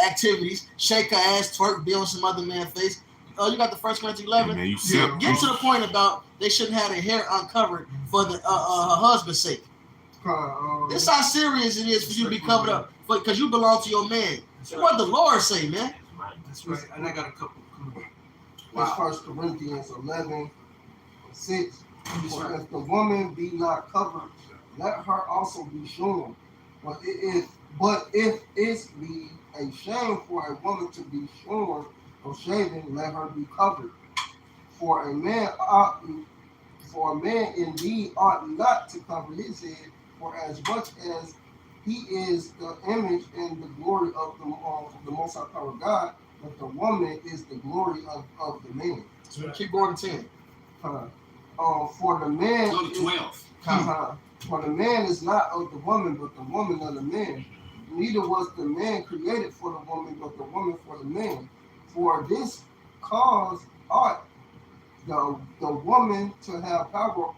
activities, shake her ass, twerk, be on some other man's face. You got the 1 Corinthians 11. Man, Get to the point about they shouldn't have their hair uncovered for the her husband's sake. This is how serious it is for you to be covered up, because you belong to your man. What the Lord say, man? That's right. And I got a couple. That's 1 Corinthians 11:6. For if the woman be not covered, let her also be shorn. But if it be a shame for a woman to be shorn or shaven, let her be covered. For a man indeed ought not to cover his head, for as much as he is the image and the glory of the Most High Power God, but the woman is the glory of the man. So keep going to 10. For the man Go to 12. For the man is not of the woman, but the woman of the man. Neither was the man created for the woman, but the woman for the man. For this cause ought the woman to have power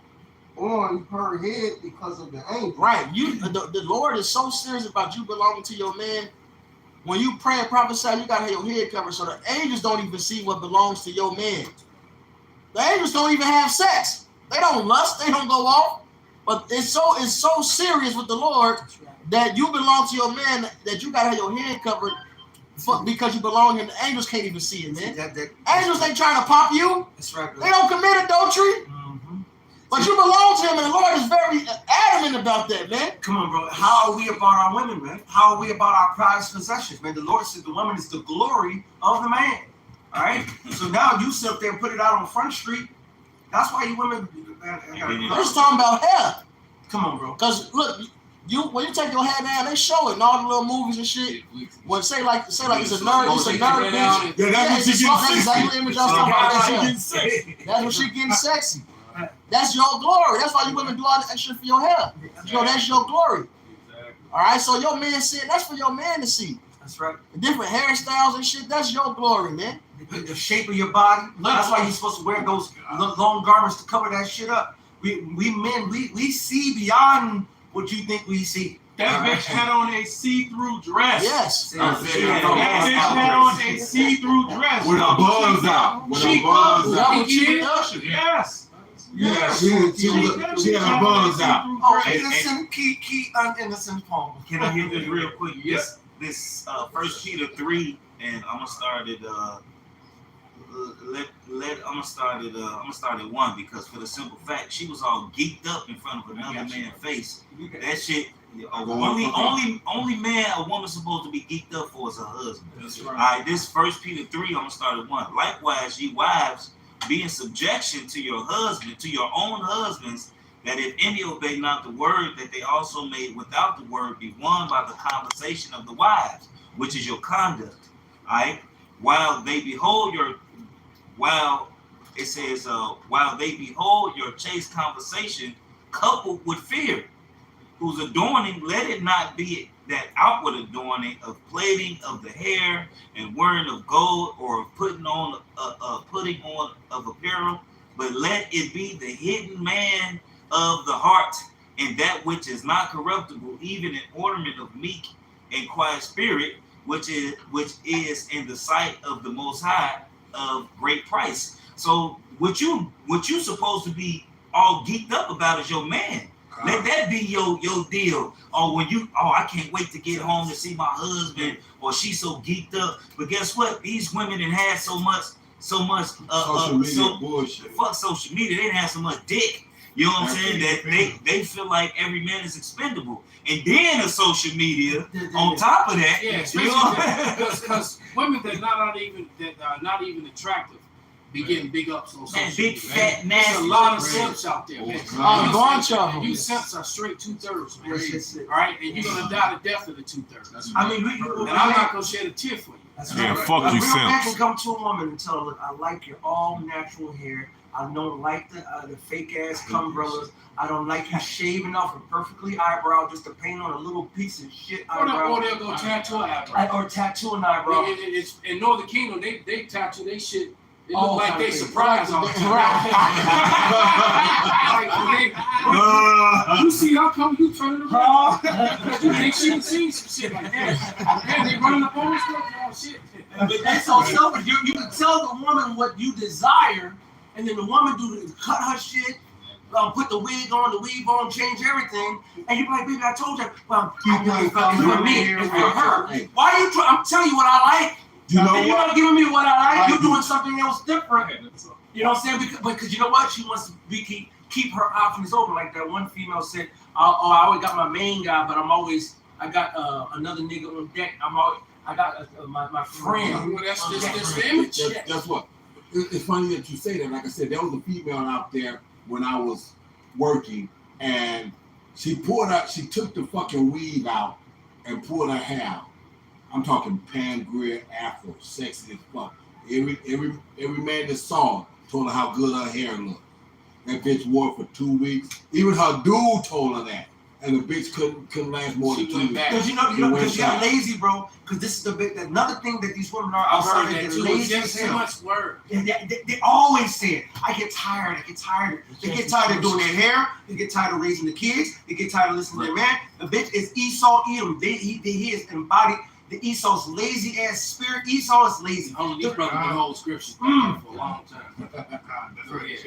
on her head because of the angel. Right. The Lord is so serious about you belonging to your man. When you pray and prophesy, you gotta have your head covered so the angels don't even see what belongs to your man. The angels don't even have sex. They don't lust. They don't go off. But it's so serious with the Lord that you belong to your man that you gotta have your head covered because you belong, and the angels can't even see it, man. Angels ain't trying to pop you. That's right. They don't commit adultery. But you belong to him, and the Lord is very adamant about that, man. Come on, bro. How are we about our women, man? How are we about our prized possessions, man? The Lord said the woman is the glory of the man. All right? So now you sit up there and put it out on Front Street. That's why you women... We're just talking about hair. Come on, bro. Because, look, when you take your hair down, they show it in all the little movies and shit. When say like it's a nerd, bitch. Yeah, that's when she getting sexy. That's when she getting sexy. That's your glory. That's why you women do all that shit for your hair. You know, that's your glory. All right, so your man said that's for your man to see. That's right. The different hairstyles and shit, that's your glory, man. The shape of your body. That's why you're supposed to wear those long garments to cover that shit up. We men, we see beyond what you think we see. That bitch had on a see-through dress. Yes. That bitch had on a see-through dress. With her buns out. She buns out. Yes. Yeah, she had her buns out. Oh, innocent, key uninnocent Paul. Can I hit this real quick? This 1 Peter 3, and I'm gonna start at I'm gonna start at 1 because for the simple fact she was all geeked up in front of another man's face. That shit. Only man a woman's supposed to be geeked up for is her husband. That's All right. right, this 1 Peter 3, I'm gonna start at 1. Likewise, ye wives, be in subjection to your husband, to your own husbands, that if any obey not the word, that they also may without the word be won by the conversation of the wives, which is your conduct. All right, while they behold your chaste conversation coupled with fear, whose adorning, let it not be that outward adorning of plaiting of the hair and wearing of gold or of putting on of apparel, but let it be the hidden man of the heart, and that which is not corruptible, even an ornament of meek and quiet spirit, which is in the sight of the Most High of great price. So what you supposed to be all geeked up about is your man. Let that be your deal. Or I can't wait to get home to see my husband, or she's so geeked up. But guess what? These women done had so much social media bullshit. Fuck social media. They didn't have so much dick. You know what I'm saying? That they feel like every man is expendable. And then the social media on top of that. Yeah, because women that are not even attractive be getting big ups on social media. Big fat nasty. There's a lot of simps out there, man. You simps are straight 2/3, man. All right, and you're gonna die the death of the 2/3. I mean, and I'm not gonna shed a tear for you. That's Yeah, right. fuck A you, real man simps. can come to a woman and tell her, look, I like your all natural hair. I don't like the fake ass umbrellas. I don't like you shaving off a perfectly eyebrow just to paint on a little piece of shit eyebrow. Or they'll go tattoo an eyebrow. Or tattoo an eyebrow. It's in Northern Kingdom, they tattoo they shit. It Oh, look like they okay. surprised all the time. You see how come you turning around? Because you think she would see some shit like that. Man, they running up on stuff and all shit. But that's so selfish. You can tell the woman what you desire, and then the woman cut her shit, put the wig on, the weave on, change everything, and you be like, baby, I told you, well, I know it's for me, it's for her. Why are you trying? I'm telling you what I like. You know and you're what? not giving me what I like. You're doing something else different. You know what I'm saying? Because you know what? She wants to keep her options open. Like that one female said, I always got my main guy, but I got another nigga on deck. I got my friend. Well, that's the image. That's what. It's funny that you say that. Like I said, there was a female out there when I was working, and she took the fucking weave out and pulled her hair out. I'm talking Pangria Afro, sexy as fuck. Every man that saw her told her how good her hair looked. That bitch wore it for 2 weeks. Even her dude told her that. And the bitch couldn't last more than 2 weeks. Because you're lazy, bro. Because this is another thing that these women are. I've heard they're that too. lazy It's as just too hell. much word. They always say it. I get tired. They get tired of doing their hair. They get tired of raising the kids. They get tired of listening to their man. The bitch is Esau Edom. He is embodied the Esau's lazy ass spirit. Esau is lazy. Only these brothers been hold scriptures for a long time. That's right. It's,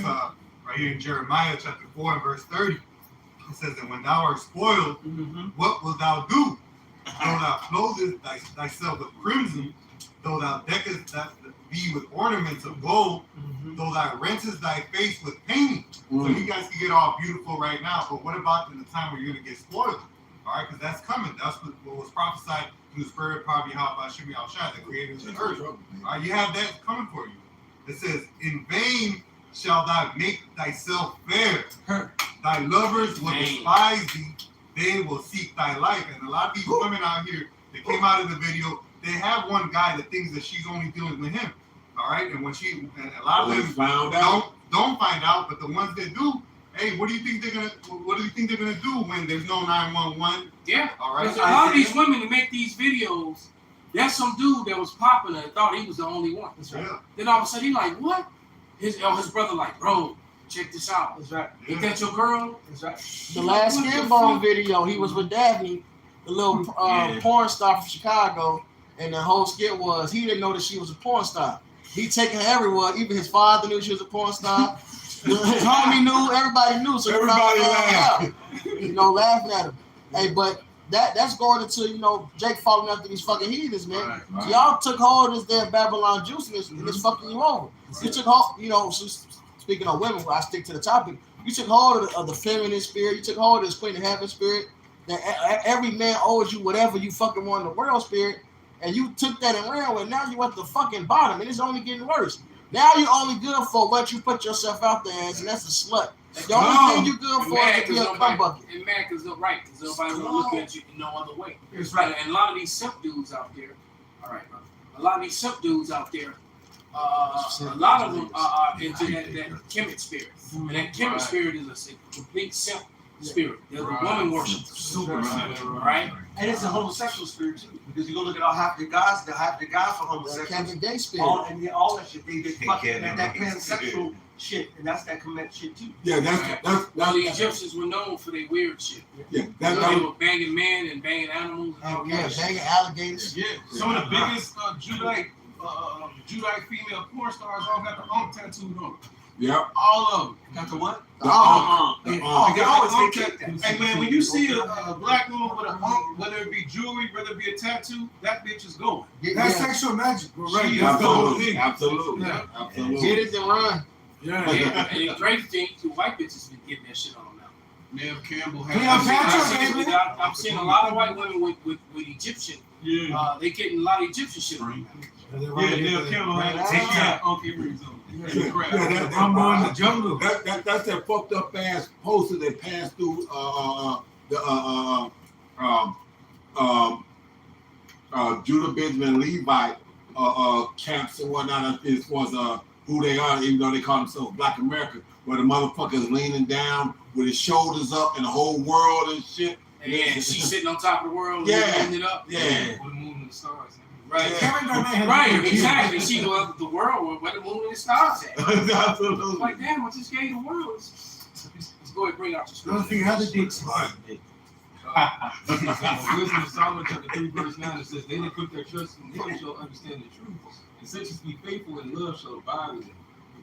right here in Jeremiah chapter 4 and verse 30. It says that when thou art spoiled, what wilt thou do? Though thou clothest thyself with crimson, though thou deckest thee with ornaments of gold, though thou rentest thy face with painting. So you guys can get all beautiful right now, but what about in the time where you're going to get spoiled? All right, because that's coming. That's what was prophesied through the spirit of Yahweh Shemi Al-Shai, the creator of the earth. All right, you have that coming for you. It says, in vain shalt thou make thyself fair. Thy lovers will despise thee. They will seek thy life. And a lot of these women out here that came out in the video, they have one guy that thinks that she's only dealing with him. All right, and when a lot of them don't find out, but the ones that do, hey, what do you think they're gonna do when there's no 911? Yeah. All right. Because a lot of these women that make these videos, there's some dude that was popular and thought he was the only one. That's right. Yeah. Then all of a sudden he like, what? His brother like, bro, check this out. That's right. Ain't that your girl? That's right. The last Skinbone video, he was with Daphne, the little porn star from Chicago, and the whole skit was he didn't know that she was a porn star. He taking her everywhere. Even his father knew she was a porn star. Tommy knew, everybody knew, so Everybody laughed. Laughing at him. Hey, but that's going into, Jake falling after these fucking heathens, man. Right. So y'all took hold of this damn Babylon juice and it's fucking you over. You took hold, so speaking of women, I stick to the topic. You took hold of the feminine spirit. You took hold of this Queen of Heaven spirit. That every man owes you whatever you fucking want in the world spirit. And you took that and ran with it. Now you at the fucking bottom, and it's only getting worse. Now you're only good for what you put yourself out there as, and that's a slut. The only thing you good for is to be a cum bucket. And man, because nobody will look at you in no other way. It's right. And a lot of these simp dudes out there, all right, bro. A lot of these simp dudes out there, a lot of them are into that Kemet spirit. And that Kemet spirit is a complete simp spirit. They're the woman worship. Super simp, right? And it's a homosexual spirit too, because you go look at half the guys are homosexual. Kevin Gay spirit. All that shit. They fucking that pansexual shit, and that's that Kemet shit too. Yeah, that's the Egyptians were known for their weird shit. Yeah, they were banging men and banging animals. Banging alligators. Yeah, some of the biggest Judite female porn stars all got the tattooed on. Yeah. All of them. Got the what? Hey man, when you see a black woman with a whether it be jewelry, whether it be a tattoo, that bitch is going. That's sexual magic, bro. Right? She is the whole thing. Absolutely. Get it and run. Yeah. And the great thing, the white bitches been getting that shit on now. Nev Campbell I've seen a lot of white women with Egyptian. Yeah. They getting a lot of Egyptian shit right now. Nev Campbell had Uncle Reed's on. That's that fucked up ass poster that passed through Judah Benjamin Levite camps and whatnot. This was who they are, even though they call themselves Black America, where the motherfucker's leaning down with his shoulders up and the whole world and shit. And she's sitting on top of the world, yeah, it up. Yeah. With the moon and the stars. Right, right, exactly. She go up the world where the moon and the stars at. Absolutely. Like, damn, I just gave the world. Let's go ahead and bring out your Don't think how the dicks. Wisdom of Solomon chapter 3 verse 9, it says, they that put their trust in him shall understand the truth. And such as be faithful in love shall abide with him.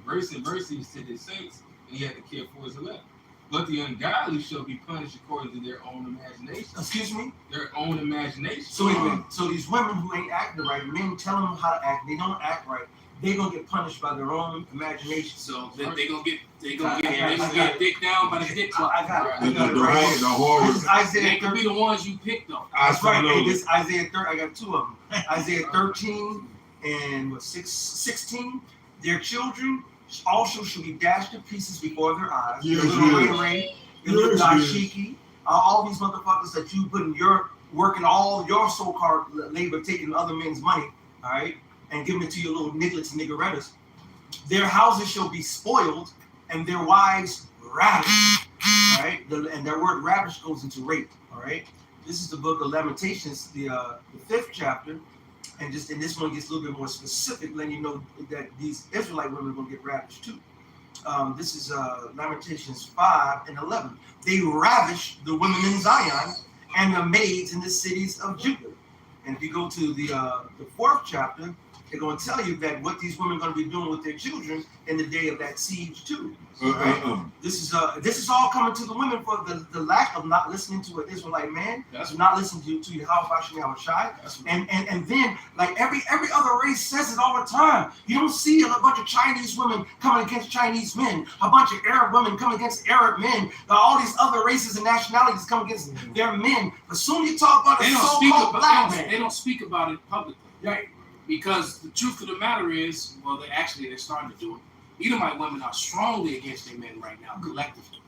Grace and mercy is to his saints, and he had to care for his elect. But the ungodly shall be punished according to their own imagination. Excuse me? Their own imagination. So these women who ain't acting right, men tell them how to act, they don't act right. They gonna get punished by their own imagination. So they gonna get dick down by the dick club. I got it. The horror. They could be the ones you picked though. That's right. Hey, this Isaiah 30. I got two of them. Isaiah 13 and 16. Their children also shall be dashed to pieces before their eyes. Yes, the little Ray, the little dashiki, all these motherfuckers that you put in your working all your so-called labor, taking other men's money, all right, and giving it to your little nigglets and niggerettas. Their houses shall be spoiled, and their wives ravished. All right, and their word ravish goes into rape. All right, this is the book of Lamentations, the 5th chapter. And this one gets a little bit more specific, letting you know that these Israelite women are going to get ravished too. This is Lamentations 5 and 11. They ravished the women in Zion and the maids in the cities of Judah. And if you go to the 4th chapter, they're going to tell you that what these women are going to be doing with their children in the day of that siege too. Right? This is all coming to the women for the lack of not listening to an Israelite man, not listening to Yahweh Shai, and then like every other race says it all the time. You don't see a bunch of Chinese women coming against Chinese men, a bunch of Arab women coming against Arab men, all these other races and nationalities come against their men. But soon you talk about the so-called black man. They don't speak about it publicly, right? Because the truth of the matter is, well, they're starting to do it. Edomite women are strongly against their men right now, collectively,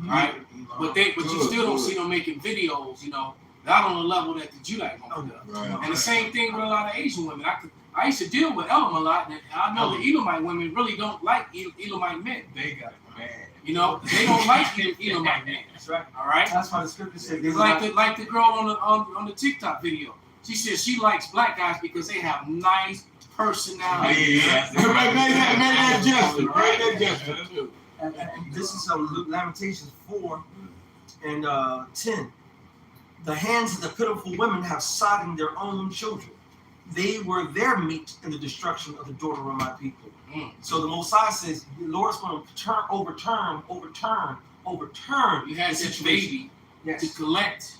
right? But you still don't see them making videos, not on the level that the Judite woman does. Right. And the same thing with a lot of Asian women. I used to deal with Elam a lot, and I know the Edomite women really don't like Edomite men. They got it bad. They don't like Edomite men. That's right. All right. That's why the scripture said it's like the girl on the TikTok video. She says she likes black guys because they have nice personality. This is Lamentations 4 and 10. The hands of the pitiful women have sodden their own children. they were their meat in the destruction of the daughter of my people. So the Mosiah says, the Lord's going to overturn You had the this situation. baby to collect,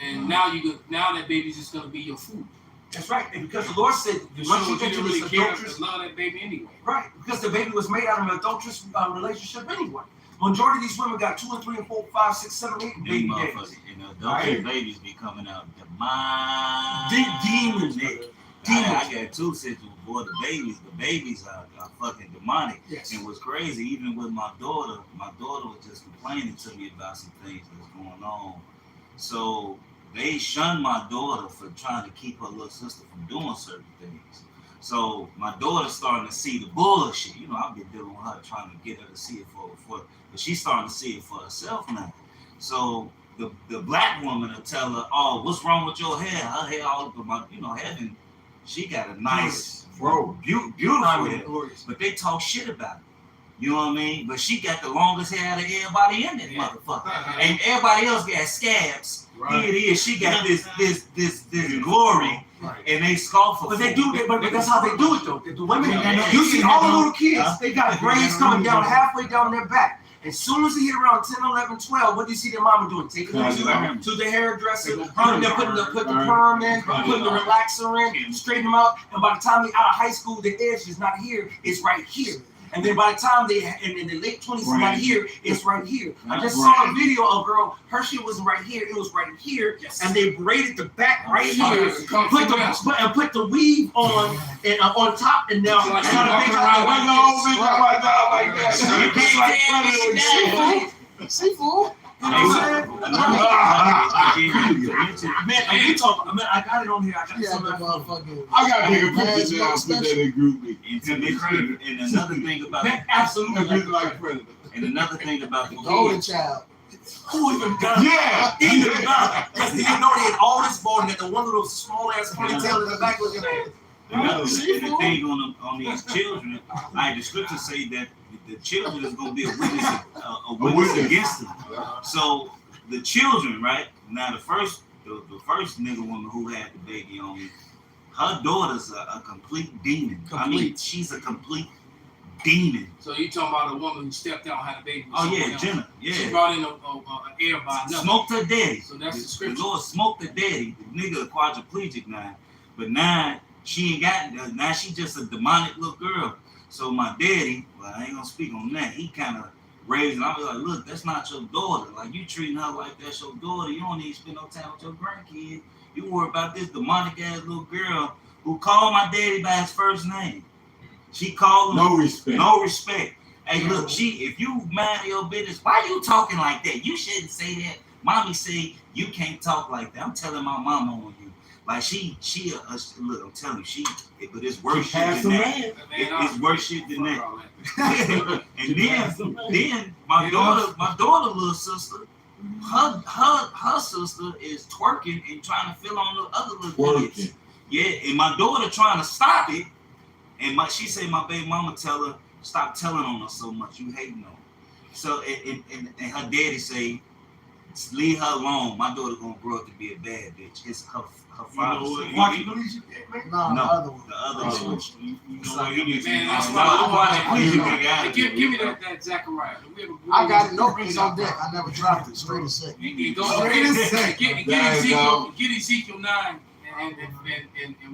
and now that baby's just gonna be your food. That's right, and because the Lord said, It once shows you you get to didn't really this care adulterous, to love that baby anyway. right? Because the baby was made out of an adulterous relationship anyway. Majority of these women got 2 and 3 and 4, 5, 6, 7, 8 Them baby motherfuckers, days. you know, those babies be coming out demonic. Demons, nigga. demons. I got 2 situations. Boy, the babies are fucking demonic. Yes. And what's crazy, even with my daughter was just complaining to me about some things that's going on. So they shunned my daughter for trying to keep her little sister from doing certain things. So my daughter's starting to see the bullshit. You know, I've been dealing with her trying to get her to see it for but she's starting to see it for herself now. So the black woman will tell her, oh, what's wrong with your hair? Her hair all up in my, heaven. She got a nice, beautiful hair. But they talk shit about it. You know what I mean? But she got the longest hair out of everybody in that motherfucker. And everybody else got scabs. Right. Here it is. She got this glory. Right. And they scoff her. But they do that, but that's how they do it though. The women, you see all the little kids, they got braids coming down halfway down their back. As soon as they hit around 10, 11, 12, what do you see their mama doing? Taking them to the hairdresser, putting the perm in, putting the relaxer in, straighten them out. And by the time they're out of high school, the edge is not here, it's right here. And then by the time they in the late 20s, it's not here, it's right here. I just saw a video of a girl, her shit wasn't right here, it was right here, and they braided the back right here, put the weave on and on top, and now like that. Seafood. You know what I'm saying? Man, are you talking? I got it on here. I got something. I got to take a picture now and put that in group me. And another thing about absolutely like predator. And another thing about the Golden child. Who even got it? Yeah. Even got it. Because they didn't know they had all this ball and the one little small ass ponytail in the back looking at it. The thing on these children, like the scriptures say that the children is going to be a witness against them. So the children, right now, the first nigga woman who had the baby on me, her daughter's a complete demon. I mean, she's a complete demon. So you talking about a woman who stepped out and had a baby? Oh yeah, Jenna. Yeah. She brought in an heir by another. Smoked her daddy. So that's the scripture. The Lord smoked her daddy. The nigga quadriplegic now, but now she ain't got. Now she just a demonic little girl. So my daddy, well, I ain't gonna speak on that. He kind of raised, and I was like, look, that's not your daughter. Like, you treating her like that's your daughter. You don't need to spend no time with your grandkid. You worry about this demonic ass little girl who called my daddy by his first name. She called him no respect. No respect. Hey, look, if you mind your business, why you talking like that? You shouldn't say that. Mommy say you can't talk like that. I'm telling my mama on you. Like look, I'm telling you, but it's worse shit than that. It's worse shit than that. And then my daughter, little sister, her sister is twerking and trying to fill on the other little kids. Yeah, and my daughter trying to stop it, and she say my baby mama tell her stop telling on her so much. You hating on her. So and her daddy say leave her alone. My daughter gonna grow up to be a bad bitch. It's her father. No, the other one. You know what he needs. Man, that's why. Give me that Zechariah. I got it. No, it's on deck. I never dropped it. Straight as sick. Get Ezekiel 9, and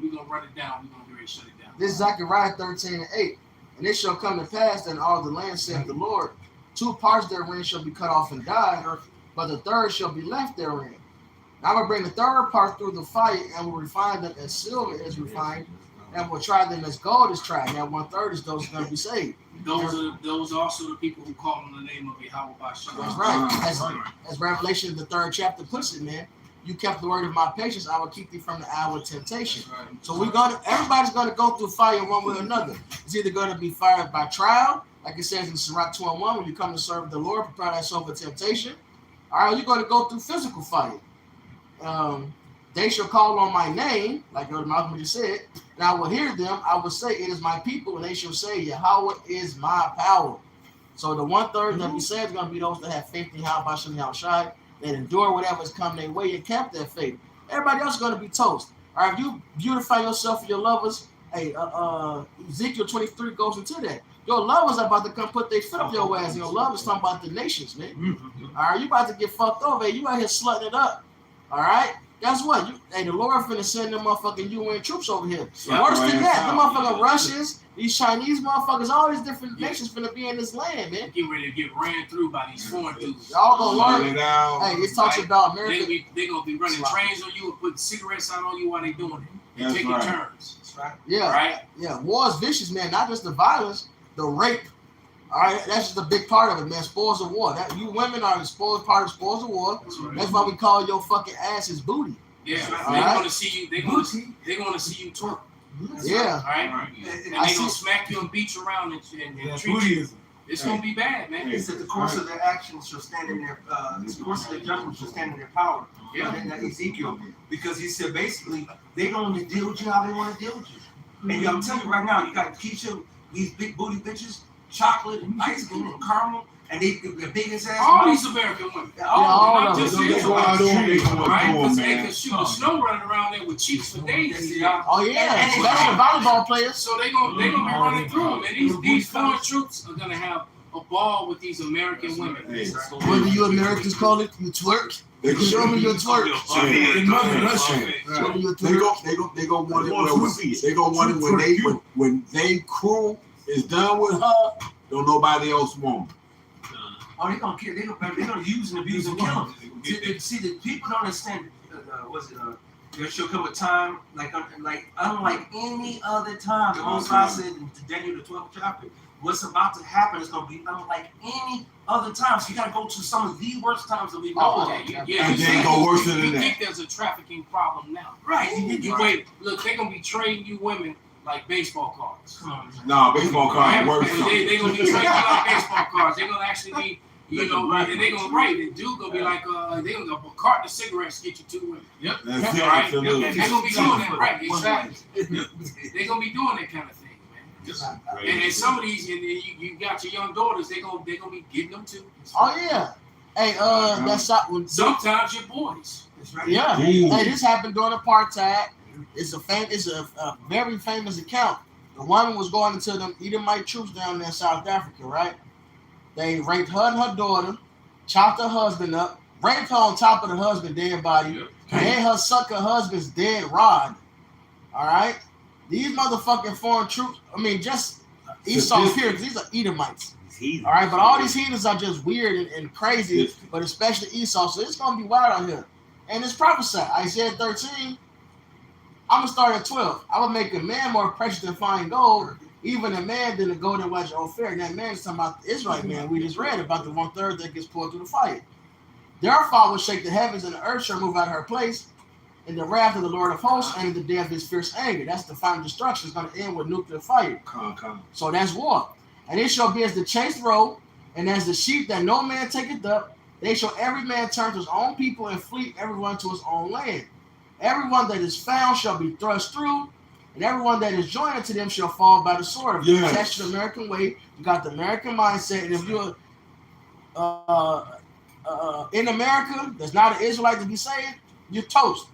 we're gonna run it down. We're gonna get ready to shut it down. This Zechariah 13:8. And it shall come to pass that all the land, saith the Lord, 2 parts therein shall be cut off and die, but the third shall be left therein. And I will bring the third part through the fire, and will refine them as silver is refined, and will try them as gold is tried. Now 1/3 is those going to be saved. Those are also the people who call on the name of Yahweh Bashem. That's right. As Revelation, the 3rd chapter puts it, man. You kept the word of my patience. I will keep thee from the hour of temptation. Right. So everybody's gonna go through fire one way or another. It's either gonna be fired by trial, like it says in Sirach 2:1, when you come to serve the Lord, prepare thyself for temptation. All right, you're gonna go through physical fire. They shall call on my name, like Malcolm just said, and I will hear them. I will say, it is my people, and they shall say, Yahweh is my power. So the 1/3 that we say is gonna be those that have faith in Yahweh Bashem Yahushai, and endure whatever's come their way and kept their faith. Everybody else is going to be toast. All right, if you beautify yourself for your lovers, hey, Ezekiel 23 goes into that. Your lovers are about to come put their foot up your ass, and your lovers talking about the nations, man. All right, you about to get fucked over. You out here slutting it up. All right, guess what? The Lord finna send them motherfucking UN troops over here. Worse than that, the motherfucking Russians, these Chinese motherfuckers, all these different nations finna be in this land, man. Get ready to get ran through by these foreign dudes. Y'all gonna learn. Hey, it talks about America. They gonna be running trains on you and putting cigarettes out on you while they doing it. And taking turns. That's right. Yeah. Right? Yeah. War is vicious, man. Not just the violence, the rape. All right, that's just a big part of it, man. Spoils of war. That you women are the part of spoils of war. That's why we call your fucking asses booty. Yeah, all they right? want to see you. They gonna see you twerk. Yeah. All right. And they gonna smack you and beat you around and treat you. It's gonna be bad, man. He said the course of their actions shall stand in their, the course of their judgment shall stand in their power. Yeah. In that Ezekiel, because he said basically they don't only deal with you how they want to deal with you. And I'm telling you right now, you got Keisha, these big booty bitches, chocolate and ice cream and caramel, and they're big as ass. All these American women. all not of just them. Israel. They go Right? Because they man. can shoot the snow running around there with cheeks for days. Oh yeah, especially volleyball players. So they gonna be running through them, and these foreign troops are gonna have a ball with these American women. What do you Americans call it? You twerk? Show me your twerk. Show me your twerk. They go want it when they crew is done with her. Don't nobody else want her. Oh, they're gonna kill. They're gonna use and abuse and kill them. See, the people don't understand. There shall come a time like unlike any other time. The Most High said in Daniel the 12th chapter, what's about to happen is gonna be unlike any other time. So you gotta go to some of the worst times that we know. Yeah. And then go worse than You that. think there's a trafficking problem now? Right. You wait. Look, they're gonna be trading you women like baseball cards. Come on. No, baseball cards worse. They gonna be trading you like baseball cards. They're gonna actually be. You know, and they gonna the dude gonna be like, they gonna go a carton of cigarettes get you 2 women. Yep. That's it, Right. absolutely. They gonna be doing that, right? Exactly. They gonna be doing that kind of thing, man. And some of these, and you got your young daughters. They gonna be getting them too. Oh yeah. Hey, that's when sometimes your boys. Yeah. Hey, this happened during apartheid. It's a very famous account. The woman was going into them Edomite troops down there in South Africa, right? They raped her and her daughter, chopped her husband up, raped her on top of the husband's dead body, and her suck her husband's dead rod. All right? These motherfucking foreign troops, just Esau here, because these are Edomites. All right? But all these heathens are just weird and crazy, but especially Esau. So it's going to be wild out here. And it's prophesied. Isaiah 13, I'm going to start at 12. I will make a man more precious than fine gold, even a man than the golden wedge of Ophir. And that man is talking about the Israelite man we just read about the 1/3 that gets poured through the fire. Therefore I will shake the heavens and the earth shall move out of her place in the wrath of the Lord of hosts and in the day of his fierce anger. That's the final destruction. It's going to end with nuclear fire. So that's war. And it shall be as the chased roe and as the sheep that no man taketh up. They shall every man turn to his own people and flee everyone to his own land. Everyone that is found shall be thrust through, and everyone that is joined unto them shall fall by the sword. If you attach to the American way, you got the American mindset, and if you're in America, that's not an Israelite to be saved, you're toast.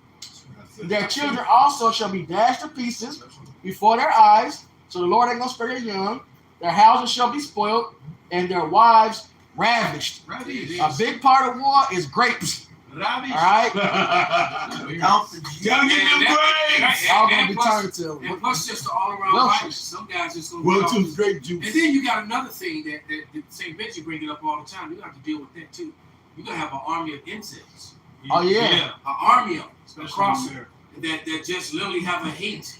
Their children also shall be dashed to pieces before their eyes, so the Lord ain't gonna spare their young. Their houses shall be spoiled, and their wives ravished. A big part of war is grapes. All right? Gotta get them grapes. Y'all gonna be turned to. And plus just all around violence. Some guys just gonna Welch's grape juice. And then you got another thing that St. Benji bring it up all the time. You have to deal with that too. You're gonna have an army of incels. Oh yeah. An army of them across that just literally have a hate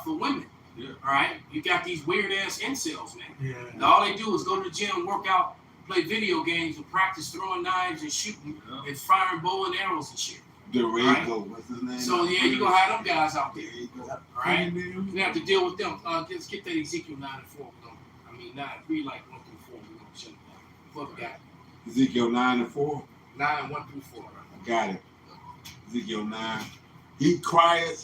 for women. Yeah. All right? You got these weird ass incels, man. Yeah. And all they do is go to the gym, work out, play video games, and practice throwing knives and shooting and firing bow and arrows and shit. Dorego, what's his name? So yeah, you gonna have them guys out there. All right? You have to deal with them. Let's get that Ezekiel 9 and 4. Read like 1 through 4. We're gonna show you that. Whoever got it. Ezekiel 9 and 4? 9, 1 through 4. Right? I got it. Ezekiel 9. He cried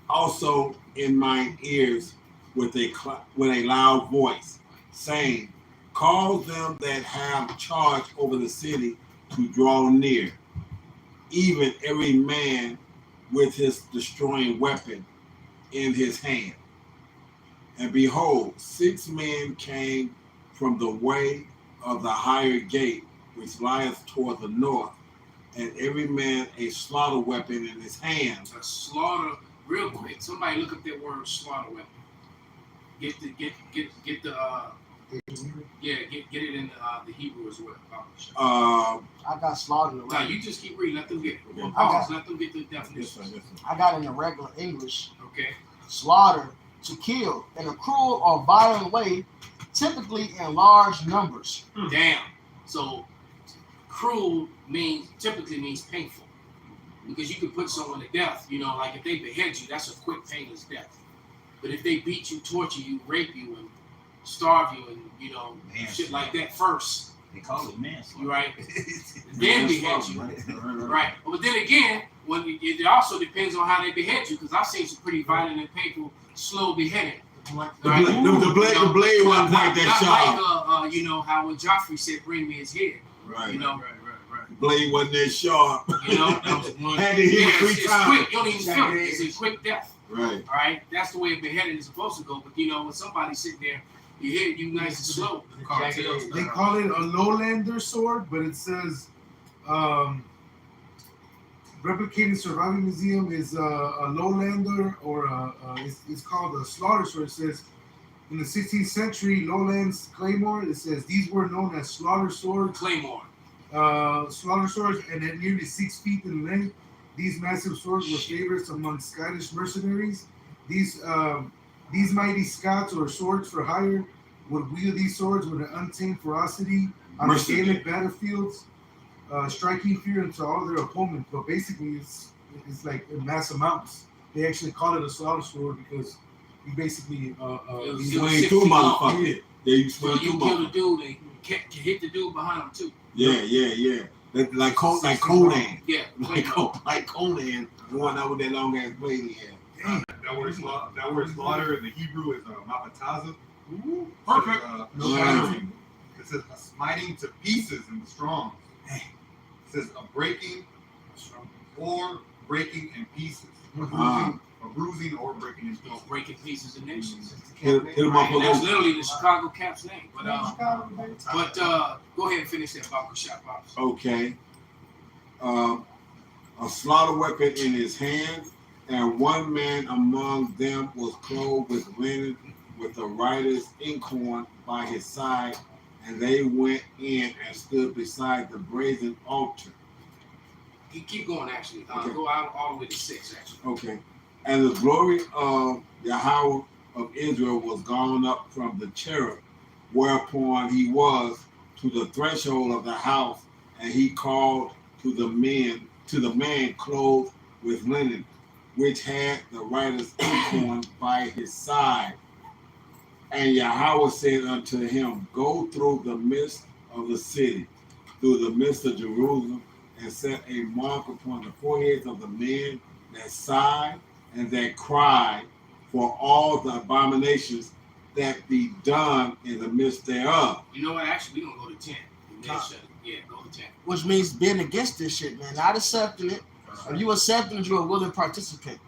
also in mine ears with a loud voice, saying, cause them that have charge over the city to draw near. even every man with his destroying weapon in his hand. And behold, 6 men came from the way of the higher gate, which lieth toward the north, and every man a slaughter weapon in his hand. A slaughter, real quick. Somebody look up that word slaughter weapon. Get it in the Hebrew as well. I got slaughtered. No, you just keep reading. Let them get it. We'll I got- pause. Let them get the definition. I got in the regular English. Okay. Slaughter, to kill in a cruel or violent way, typically in large numbers. Damn. So cruel typically means painful. Because you can put someone to death, you know, like if they behead you, that's a quick, painless death. But if they beat you, torture you, rape you, and starve you, and you know, shit like that first, They call it manslaughter. right? Then behead you, right? But then again, it also depends on how they behead you, because I've seen some pretty violent and painful, slow beheading. Right? The blade wasn't quite that sharp. Not like, you know, how when Joffrey said, "Bring me his head." Right. You know, The blade wasn't that sharp. you know, that was one. Had to hit Yeah, it 3 it's times. quick. You don't even feel it. It's a quick death. Right. All right, that's the way beheading is supposed to go. But you know, when somebody's sitting there, you hit you nice and slow. They call it a lowlander sword, but it says replicated surviving museum is a lowlander, or it's called a slaughter sword. It says in the 16th century lowlands claymore. It says these were known as slaughter swords. Claymore. Slaughter swords, and at nearly 6 feet in length. These massive swords were favorites among Scottish mercenaries. These mighty Scots, or swords for hire, would wield these swords with an untamed ferocity on the Gaelic battlefields, striking fear into all their opponents. But basically, it's like in mass amounts. They actually call it a slaughter sword because you basically You swing 2 motherfuckers. Yeah, you swing 2 You kill the motherfuckers. dude, and can hit the dude behind him too. Yeah. Like Conan. Yeah. Like Conan, the one out with that long ass blade he had. That word slaughter in the Hebrew is mapataza. Perfect. It says a smiting to pieces in the strong. It says a breaking or breaking in pieces. A bruising or breaking in pieces. Breaking pieces of nations. Hit him up a That's little. literally the Chicago Caps name. But go ahead and finish that Baka shot, Pops. Okay. A slaughter weapon in his hand, and one man among them was clothed with linen, with the writer's inkhorn by his side, and they went in and stood beside the brazen altar. You keep going, actually. Okay. Go out all the way to 6, actually. Okay. And the glory of Yahweh of Israel was gone up from the cherub, whereupon he was to the threshold of the house, and he called to the man clothed with linen, which had the writer's inkhorn by his side. And Yahweh said unto him, Go through the midst of the city, through the midst of Jerusalem, and set a mark upon the foreheads of the men that sigh and that cry for all the abominations that be done in the midst thereof. You know what? Actually, we're going to go to 10. And then shut it. Yeah, go to 10. Which means being against this shit, man. Not accepting it. If you accepting it, you're a willing participant.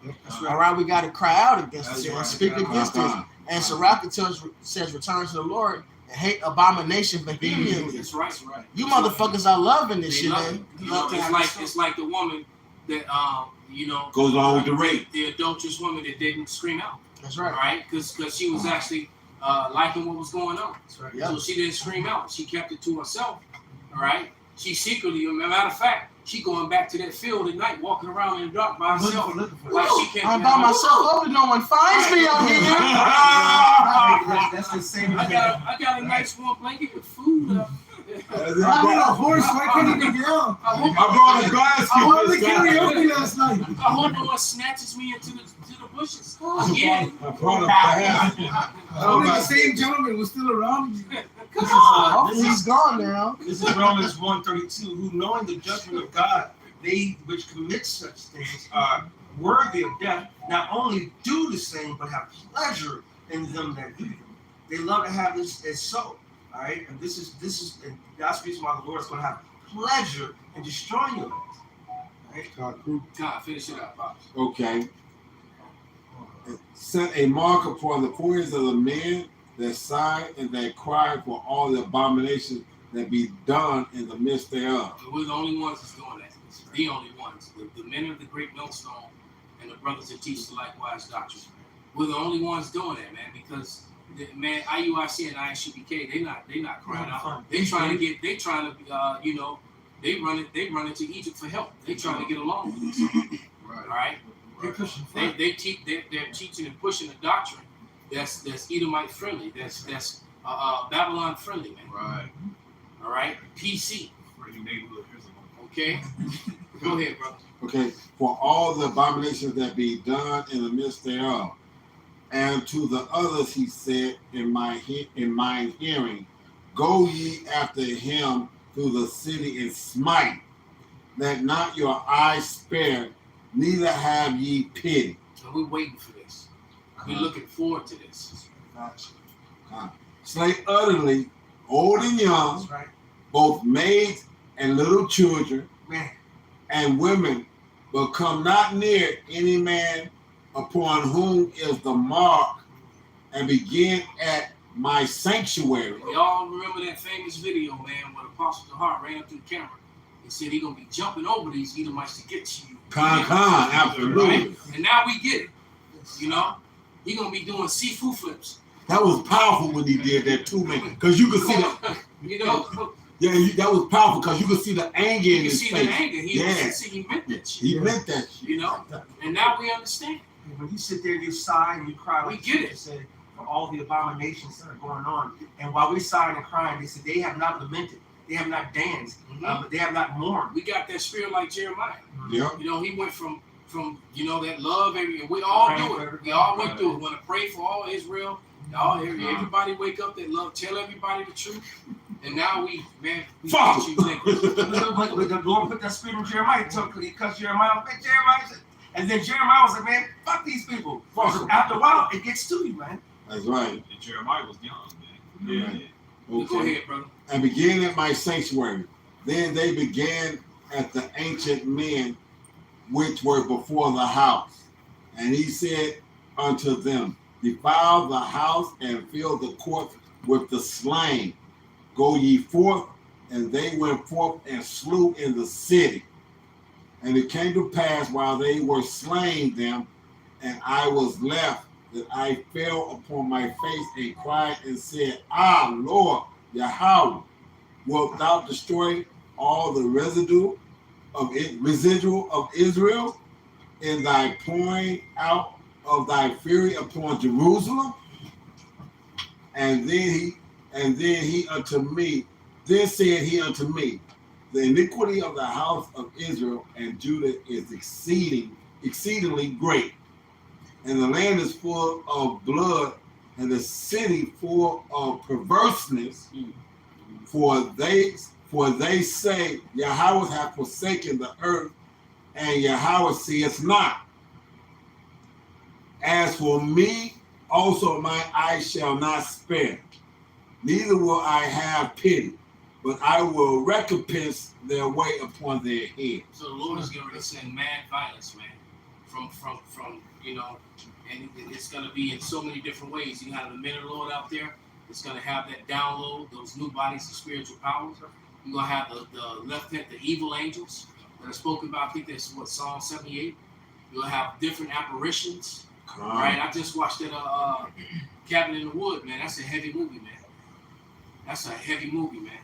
All right, we got to cry out against it and speak against this. And Sirach says, return to the Lord and hate abomination vehemently. That's right. You motherfuckers are loving this They shit, love man. it. You know, it's like the woman that goes on with the rape. The adulterous woman that didn't scream out. That's right. Right? Because she was actually liking what was going on. That's right. So she didn't scream out. She kept it to herself. All right. She secretly, as a matter of fact, she going back to that field at night, walking around in the dark by herself. Like she can't. I'm by myself. Hoping no one finds me out here. That's the same. I got a nice warm blanket with food. I'm on a horse. Why can't he get down? I brought a glass. I went to karaoke last night. I hope no one snatches me into the bushes. Again. I brought a glass. The same gentleman was still around. He's gone now. This is Romans 1:32, who knowing the judgment of God, they which commit such things are worthy of death, not only do the same, but have pleasure in them that do them. They love to have this as so. All right, and this is and that's the reason why the Lord is going to have pleasure in destroying your lives. God, finish it up, Pops. Okay. Set a mark upon the foreheads of the men that sigh and that cry for all the abominations that be done in the midst thereof. We're the only ones that's doing that. The only ones. The men of the great millstone and the brothers that teach the likewise doctrine. We're the only ones doing that, man, because man, IUIC and ISUPK, they not crying out. They trying to they run into Egypt for help. They trying to get along with this. Right. All right. They're teaching and pushing a doctrine that's Edomite friendly, that's Babylon friendly, man. Right. All right. PC. Okay. Go ahead, brother. Okay. For all the abominations that be done in the midst thereof. And to the others he said in mine hearing, go ye after him through the city and smite, that not your eyes spare, neither have ye pity. So we're waiting for this. We're looking forward to this. Slay utterly, old and young, both maids and little children, and women, but come not near any man upon whom is the mark, and begin at my sanctuary. We all remember that famous video, man, where Apostle Dahar ran up to the camera and said he's gonna be jumping over these Edomites to get to you. Absolutely. Right? And now we get it. You know, he's gonna be doing Sifu flips. That was powerful when he did that too, man. Because you could see the, you know. Yeah, that was powerful because you could see the anger in his face. You can see the anger. He meant that shit. He meant that shit. You know, and now we understand. When you sit there, you sigh and you cry. We get it. Said, for all the abominations that are going on. And while we sighing and crying, they said they have not lamented. They have not danced. But they have not mourned. We got that spirit like Jeremiah. Yeah. You know, he went from that love area. We all do it. We all went through it. We want to pray for all Israel. Everybody wake up that love. Tell everybody the truth. And now we fuck you. The Lord put that spirit in Jeremiah. He cut Jeremiah. And then Jeremiah was like, man, fuck these people. After a while, it gets to you, man. That's right. And Jeremiah was young, man. Yeah. Okay. Go ahead, brother. And began at my sanctuary. Then they began at the ancient men which were before the house. And he said unto them, defile the house and fill the court with the slain. Go ye forth. And they went forth and slew in the city. And it came to pass while they were slaying them, and I was left, that I fell upon my face and cried and said, Ah, Lord, Yahweh, wilt thou destroy all the residual of Israel in thy pouring out of thy fury upon Jerusalem? And then said he unto me, the iniquity of the house of Israel and Judah is exceedingly great, and the land is full of blood, and the city full of perverseness. For they say, Yahweh hath forsaken the earth, and Yahweh seeth not. As for me, also my eyes shall not spare, neither will I have pity, but I will recompense their way upon their head. So the Lord is going to send mad violence, man, from and it's going to be in so many different ways. You have the men of the Lord out there. It's going to have that download, those new bodies of spiritual powers. You're going to have the left hand, the evil angels that are spoken about. I think that's what Psalm 78. You'll have different apparitions. Right? I just watched that Cabin in the Wood, man. That's a heavy movie, man. That's a heavy movie, man.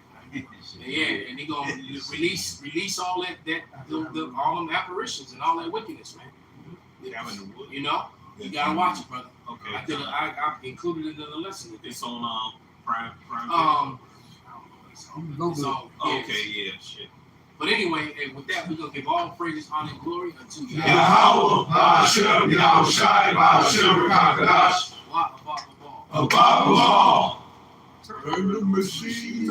Yeah, and they're gonna release all all them apparitions and all that wickedness, man. You know, you gotta watch it, brother. Okay. I included it in the lesson. It's on Prime. It's on, yeah, shit. But anyway, with that, we're gonna give all praises, honor, and glory unto Yahweh, Hashem, Yahushai, Hashem, Kakadash, above all. Turn the machine.